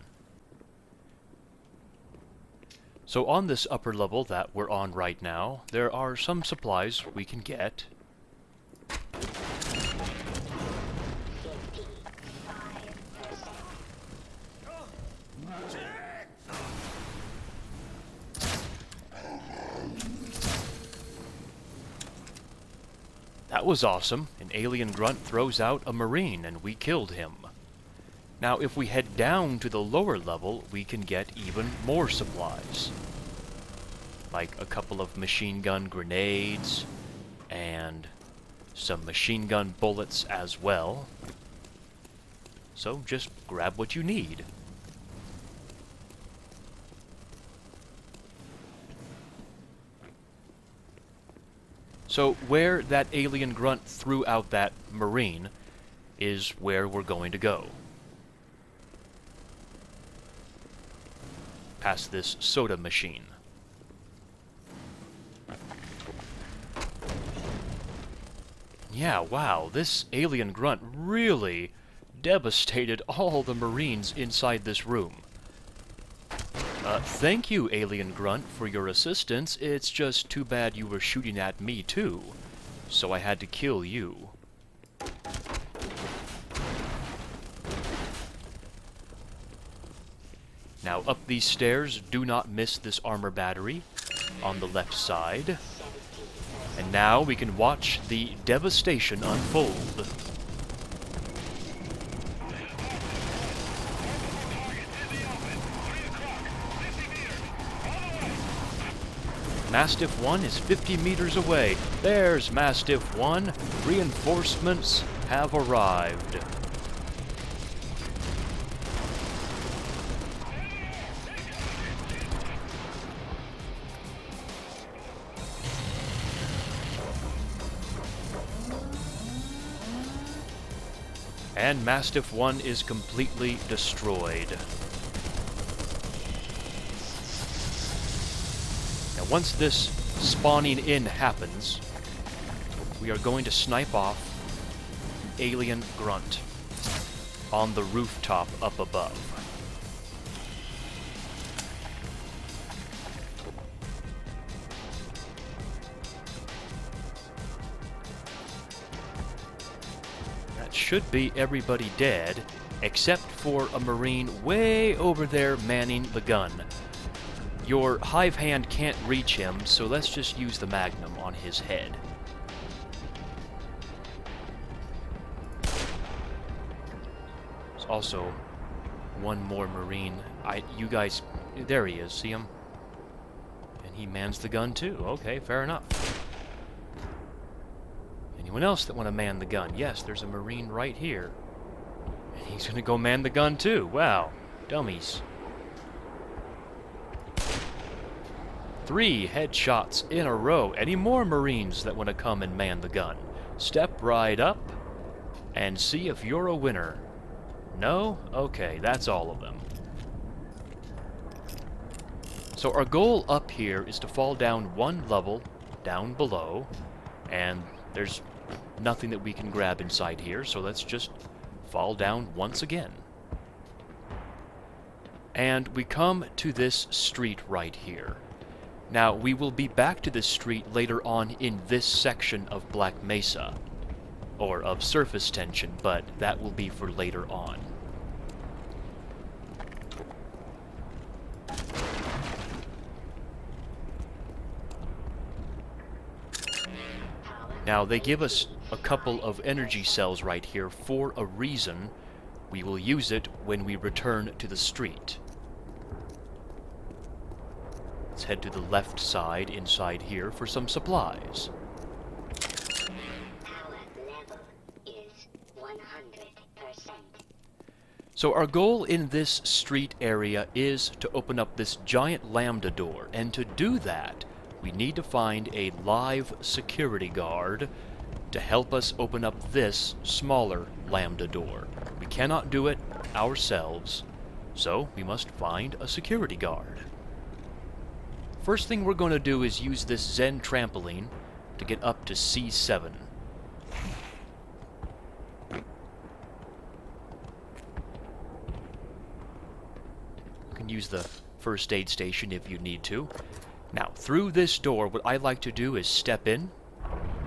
So on this upper level that we're on right now, there are some supplies we can get. 55%. That was awesome. An alien grunt throws out a marine and we killed him. Now if we head down to the lower level, we can get even more supplies. Like a couple of machine gun grenades and some machine gun bullets as well. So just grab what you need. So where that alien grunt threw out that marine is where we're going to go. Past this soda machine. Yeah, wow, this alien grunt really devastated all the Marines inside this room. Thank you, alien grunt, for your assistance. It's just too bad you were shooting at me, too. So I had to kill you. Now, up these stairs, do not miss this armor battery on the left side. And now we can watch the devastation unfold. Mastiff 1 is 50 meters away. There's Mastiff 1. Reinforcements have arrived. And Mastiff 1 is completely destroyed. Now once this spawning in happens, we are going to snipe off an alien grunt on the rooftop up above. that should be everybody dead, except for a Marine way over there manning the gun. Your hive hand can't reach him, so let's just use the magnum on his head. There's also one more Marine. You guys, there he is, see him? And he mans the gun too. Okay, fair enough. Anyone else that want to man the gun? Yes, there's a Marine right here. And he's going to go man the gun too. Wow, dummies. 3 headshots in a row. Any more Marines that want to come and man the gun? Step right up and see if you're a winner. No? Okay, that's all of them. So our goal up here is to fall down 1 level down below, and there's nothing that we can grab inside here, so let's just fall down once again. And we come to this street right here. Now, we will be back to this street later on in this section of Black Mesa, or of surface tension, but that will be for later on. Now, they give us a couple of energy cells right here for a reason. We will use it when we return to the street. Let's head to the left side inside here for some supplies. Power level is 100%. So our goal in this street area is to open up this giant lambda door, and to do that, we need to find a live security guard to help us open up this smaller lambda door. We cannot do it ourselves, so we must find a security guard. First thing we're going to do is use this Zen trampoline to get up to C7. You can use the first aid station if you need to. Now, through this door, what I like to do is step in,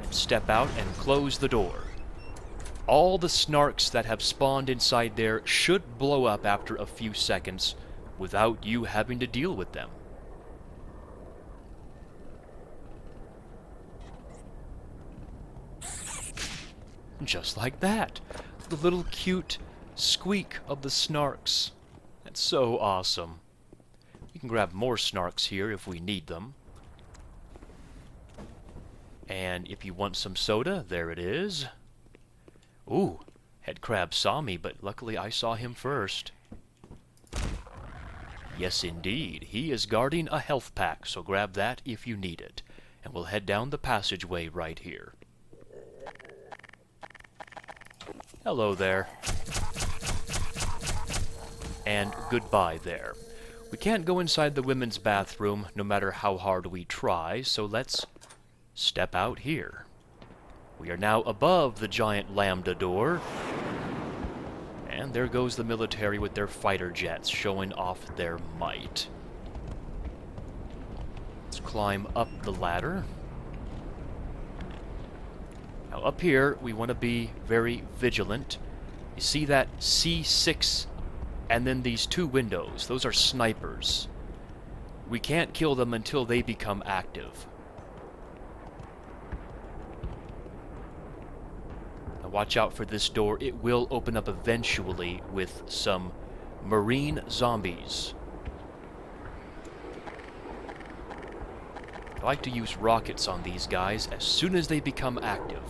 and step out, and close the door. All the snarks that have spawned inside there should blow up after a few seconds without you having to deal with them. Just like that. The little cute squeak of the snarks. That's so awesome. We can grab more snarks here if we need them. And if you want some soda, there it is. Ooh, head crab saw me, but luckily I saw him first. Yes, indeed. He is guarding a health pack, so grab that if you need it. And we'll head down the passageway right here. Hello there. And goodbye there. We can't go inside the women's bathroom no matter how hard we try, so let's step out here. We are now above the giant lambda door. And there goes the military with their fighter jets showing off their might. Let's climb up the ladder. Now up here, we want to be very vigilant. You see that C6 and then these 2 windows? Those are snipers. We can't kill them until they become active. Now watch out for this door. It will open up eventually with some marine zombies. I like to use rockets on these guys as soon as they become active.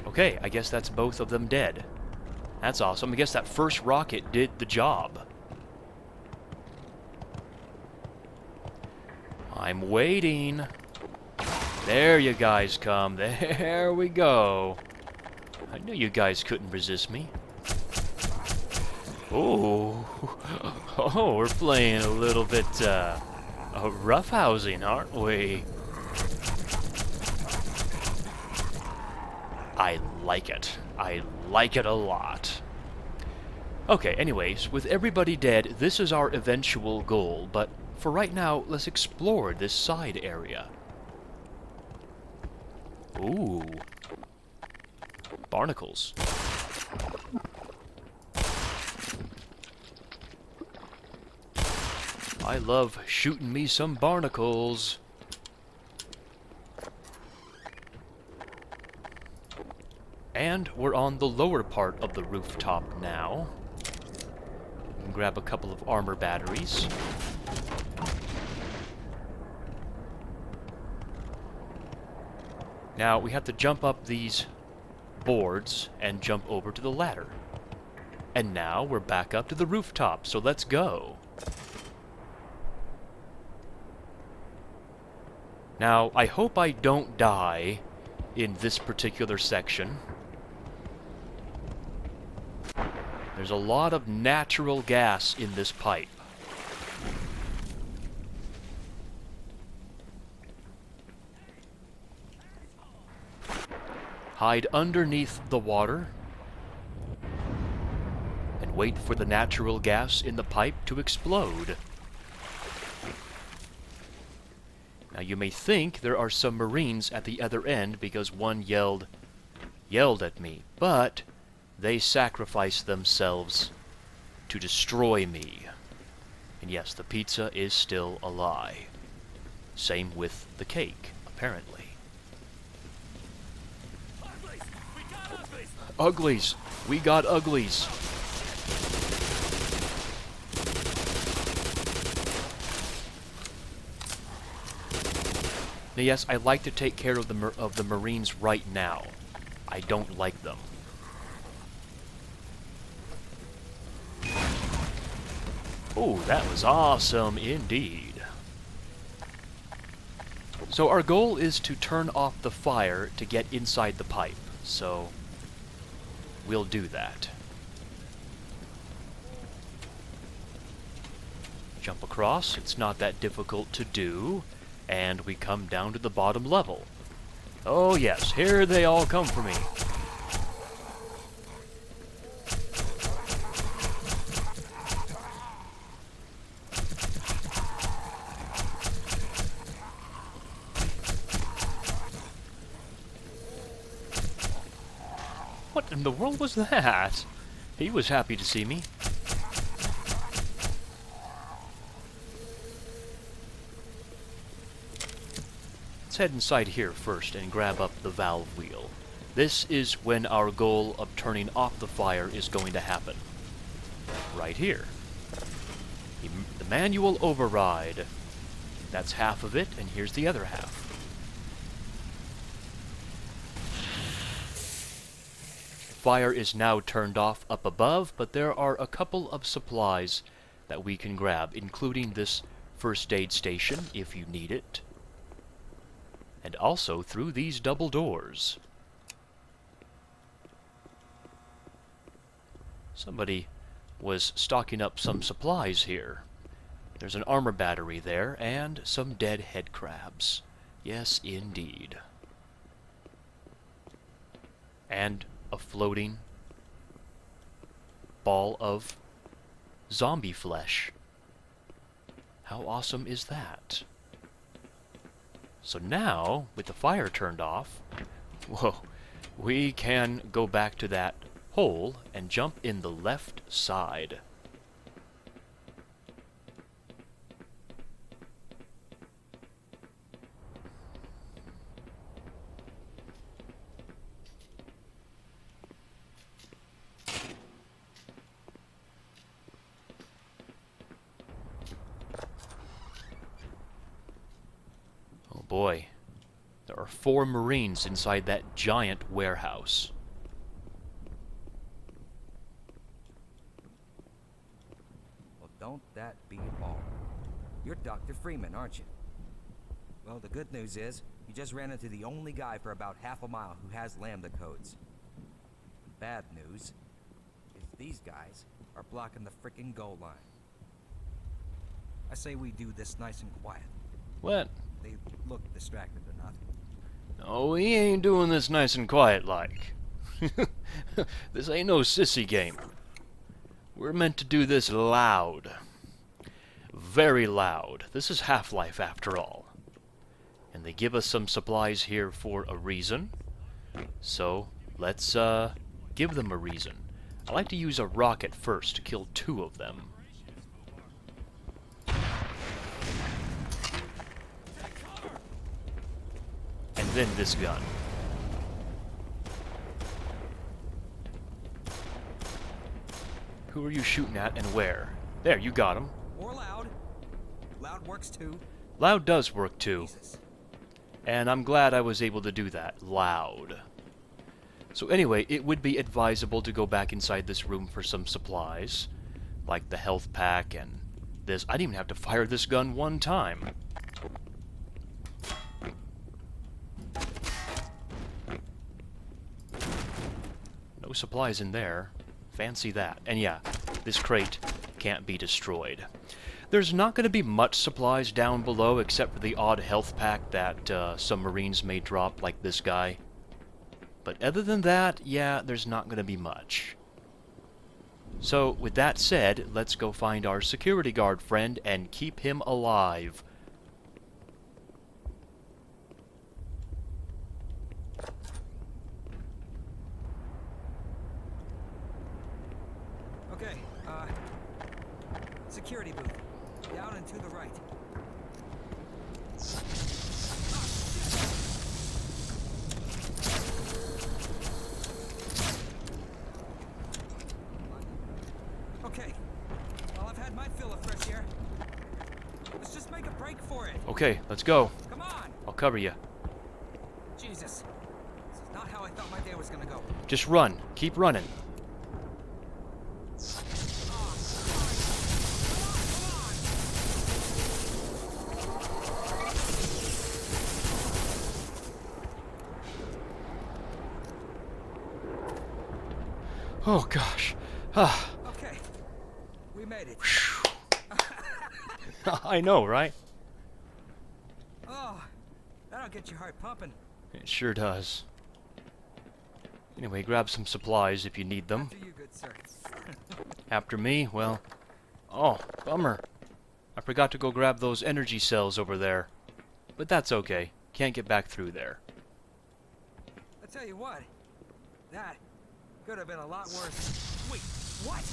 Okay, I guess that's both of them dead. That's awesome. I guess that first rocket did the job. I'm waiting. There you guys come. There we go. I knew you guys couldn't resist me. Oh, oh, we're playing a little bit roughhousing, aren't we? I like it. I like it a lot. Okay, anyways, with everybody dead, this is our eventual goal, but for right now, let's explore this side area. Ooh. Barnacles. I love shooting me some barnacles. And we're on the lower part of the rooftop now. We can grab a couple of armor batteries. Now we have to jump up these boards and jump over to the ladder. And now we're back up to the rooftop, so let's go. Now, I hope I don't die in this particular section. There's a lot of natural gas in this pipe. Hide underneath the water and wait for the natural gas in the pipe to explode. Now you may think there are some Marines at the other end because one yelled at me, but they sacrificed themselves to destroy me. And yes, the pizza is still a lie. Same with the cake, apparently. Uglies! We got uglies! Now yes, I like to take care of the Marines right now. I don't like them. Oh, that was awesome indeed. So our goal is to turn off the fire to get inside the pipe. So we'll do that. Jump across, it's not that difficult to do, and we come down to the bottom level. Oh yes, here they all come for me. What in the world was that? He was happy to see me. Let's head inside here first and grab up the valve wheel. This is when our goal of turning off the fire is going to happen. Right here. The manual override. That's half of it, and here's the other half. Fire is now turned off up above, but there are a couple of supplies that we can grab, including this first aid station if you need it. And also through these double doors. Somebody was stocking up some supplies here. There's an armor battery there, and some dead head crabs. Yes, indeed. And a floating ball of zombie flesh. How awesome is that? So now, with the fire turned off, whoa, we can go back to that hole and jump in the left side. Boy, there are 4 Marines inside that giant warehouse. Well, don't that beat all? You're Dr. Freeman, aren't you? Well, the good news is, you just ran into the only guy for about half a mile who has lambda codes. Bad news is these guys are blocking the frickin' goal line. I say we do this nice and quiet. What? They look distracted enough. No, we ain't doing this nice and quiet like. This ain't no sissy game. We're meant to do this loud. Very loud. This is Half-Life after all. And they give us some supplies here for a reason. So, let's give them a reason. I like to use a rocket first to kill 2 of them. And then this gun. Who are you shooting at and where? There, you got him. Or loud. Loud works too. Loud does work too. Jesus. And I'm glad I was able to do that. Loud. So anyway, it would be advisable to go back inside this room for some supplies. Like the health pack and this. I didn't even have to fire this gun 1 time. No supplies in there. Fancy that. And yeah, this crate can't be destroyed. There's not going to be much supplies down below except for the odd health pack that some Marines may drop, like this guy. But other than that, yeah, there's not going to be much. So, with that said, let's go find our security guard friend and keep him alive. Okay, security booth. Down and to the right. Okay, well, I've had my fill of fresh air. Let's just make a break for it. Okay, let's go. Come on! I'll cover you. Jesus. This is not how I thought my day was gonna go. Just run. Keep running. Oh gosh. Ah. Okay, we made it. I know, right? Oh, that'll get your heart pumping. It sure does. Anyway, grab some supplies if you need them. After you, good sir. After me, well... Oh, bummer. I forgot to go grab those energy cells over there. But that's okay. Can't get back through there. I tell you what, that could have been a lot worse. Wait, what?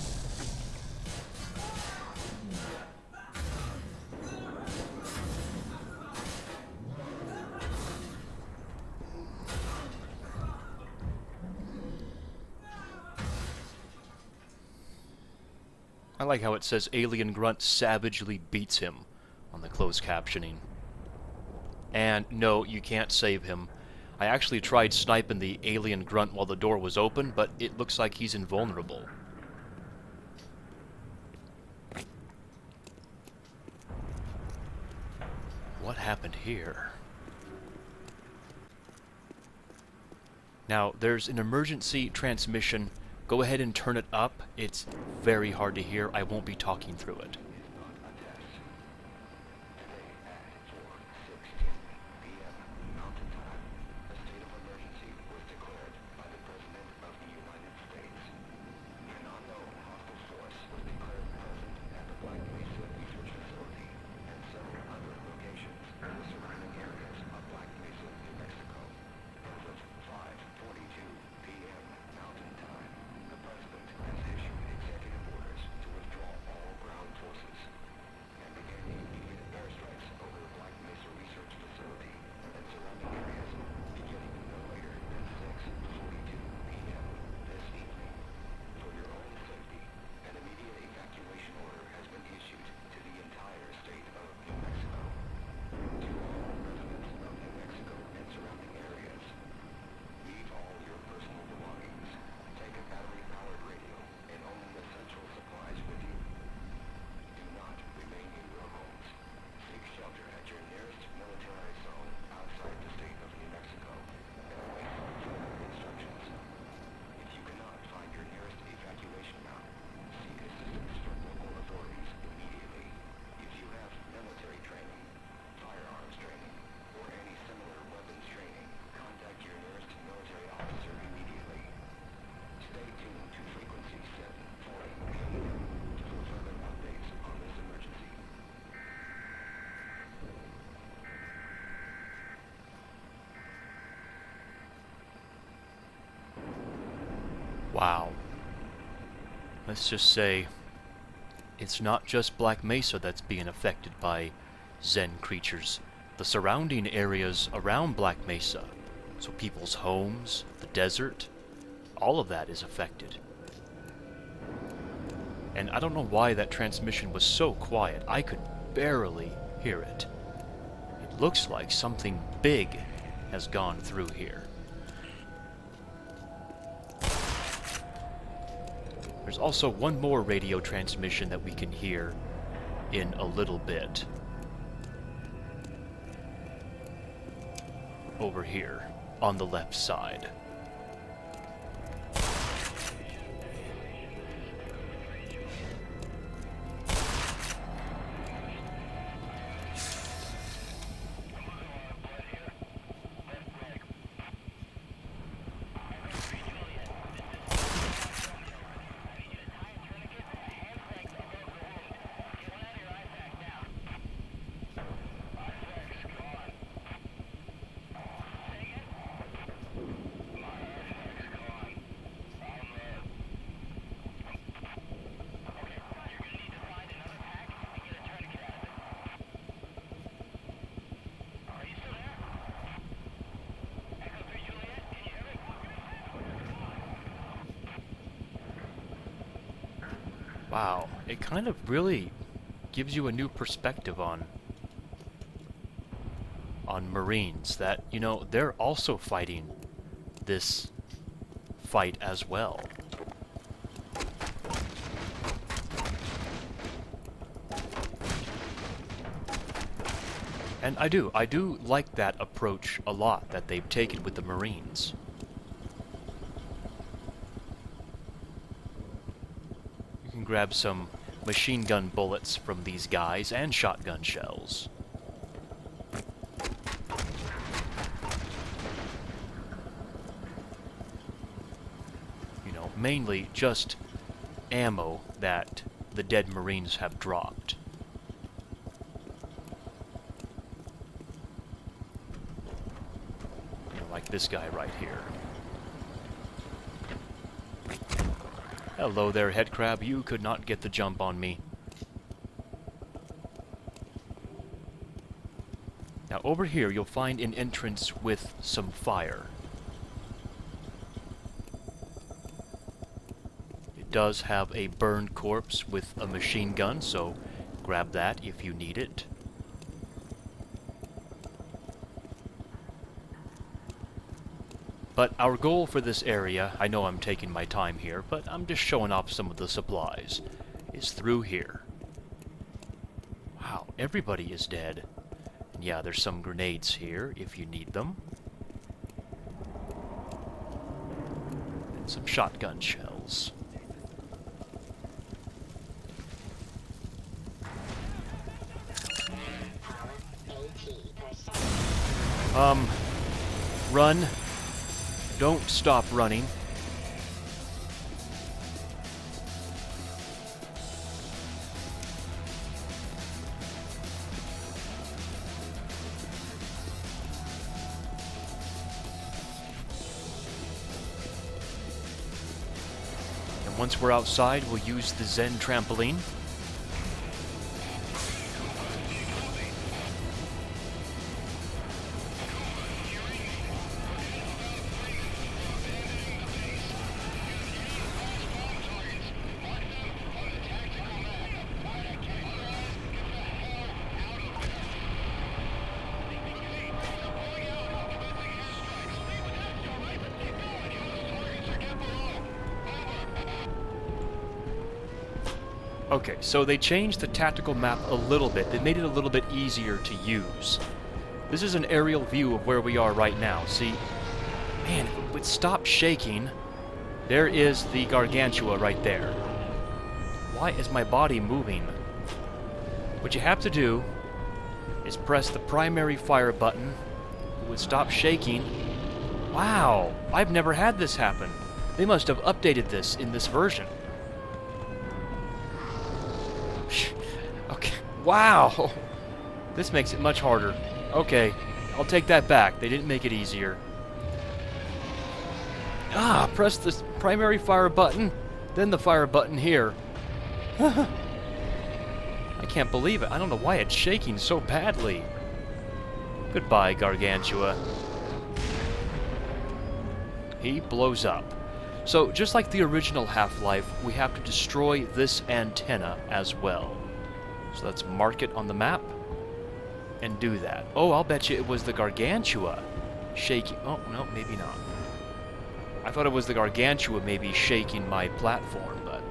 I like how it says Alien Grunt savagely beats him on the closed captioning. And no, you can't save him. I actually tried sniping the Alien Grunt while the door was open, but it looks like he's invulnerable. What happened here? Now, there's an emergency transmission. Go ahead and turn it up. It's very hard to hear. I won't be talking through it. Wow. Let's just say it's not just Black Mesa that's being affected by Zen creatures. The surrounding areas around Black Mesa, so people's homes, the desert, all of that is affected. And I don't know why that transmission was so quiet. I could barely hear it. It looks like something big has gone through here. There's also one more radio transmission that we can hear in a little bit. Over here, on the left side. Wow, it kind of really gives you a new perspective on Marines, that, you know, they're also fighting this fight as well. And I do like that approach a lot that they've taken with the Marines. Grab some machine gun bullets from these guys and shotgun shells. You know, mainly just ammo that the dead Marines have dropped. You know, like this guy right here. Hello there, head crab. You could not get the jump on me. Now, over here, you'll find an entrance with some fire. It does have a burned corpse with a machine gun, so grab that if you need it. But our goal for this area, I know I'm taking my time here, but I'm just showing off some of the supplies, is through here. Wow, everybody is dead. And yeah, there's some grenades here if you need them. And some shotgun shells. Run. Don't stop running. And once we're outside, we'll use the Zen trampoline. Okay, so they changed the tactical map a little bit. They made it a little bit easier to use. This is an aerial view of where we are right now. See, man, if it would stop shaking, there is the Gargantua right there. Why is my body moving? What you have to do is press the primary fire button. It would stop shaking. Wow, I've never had this happen. They must have updated this in this version. Okay, wow! This makes it much harder. Okay, I'll take that back. They didn't make it easier. Press the primary fire button, then the fire button here. I can't believe it. I don't know why it's shaking so badly. Goodbye, Gargantua. He blows up. So, just like the original Half-Life, we have to destroy this antenna as well. So let's mark it on the map and do that. Oh, I'll bet you it was the Gargantua shaking. Oh, no, maybe not. I thought it was the Gargantua maybe shaking my platform, but...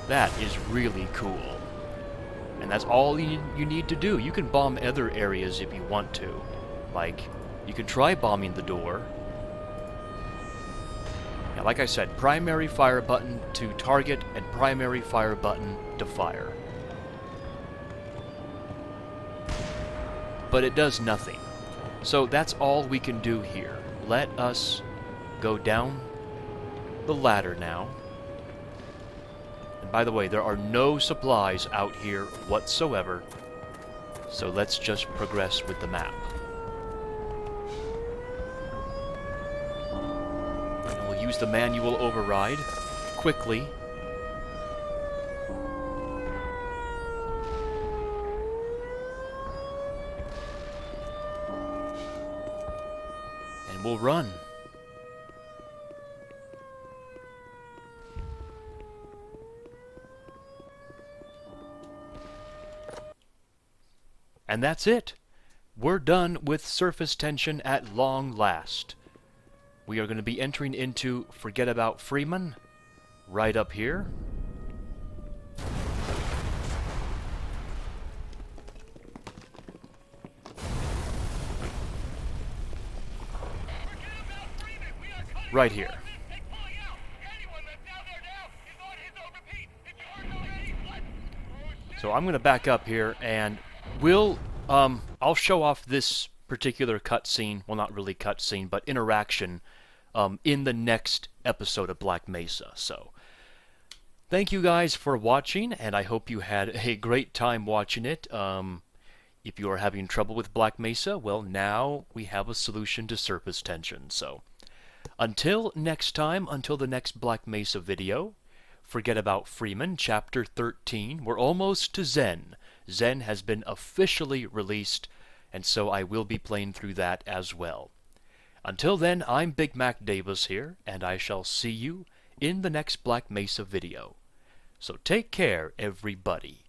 that is really cool. And that's all you need to do. You can bomb other areas if you want to. Like, you can try bombing the door. Yeah, like I said, primary fire button to target and primary fire button to fire. But it does nothing. So that's all we can do here. Let us go down the ladder now. And by the way, there are no supplies out here whatsoever. So let's just progress with the map. And we'll use the manual override quickly. And we'll run. And that's it. We're done with surface tension at long last. We are going to be entering into Forget About Freeman right up here. Right here. So I'm going to back up here and I'll show off this particular cutscene, well, not really cutscene, but interaction in the next episode of Black Mesa. So, thank you guys for watching, and I hope you had a great time watching it. If you are having trouble with Black Mesa, well, now we have a solution to surface tension. So, until next time, until the next Black Mesa video, Forget About Freeman, Chapter 13. We're almost to Zen. Zen has been officially released, and so I will be playing through that as well. Until then, I'm BigMacDavis here, and I shall see you in the next Black Mesa video. So take care, everybody.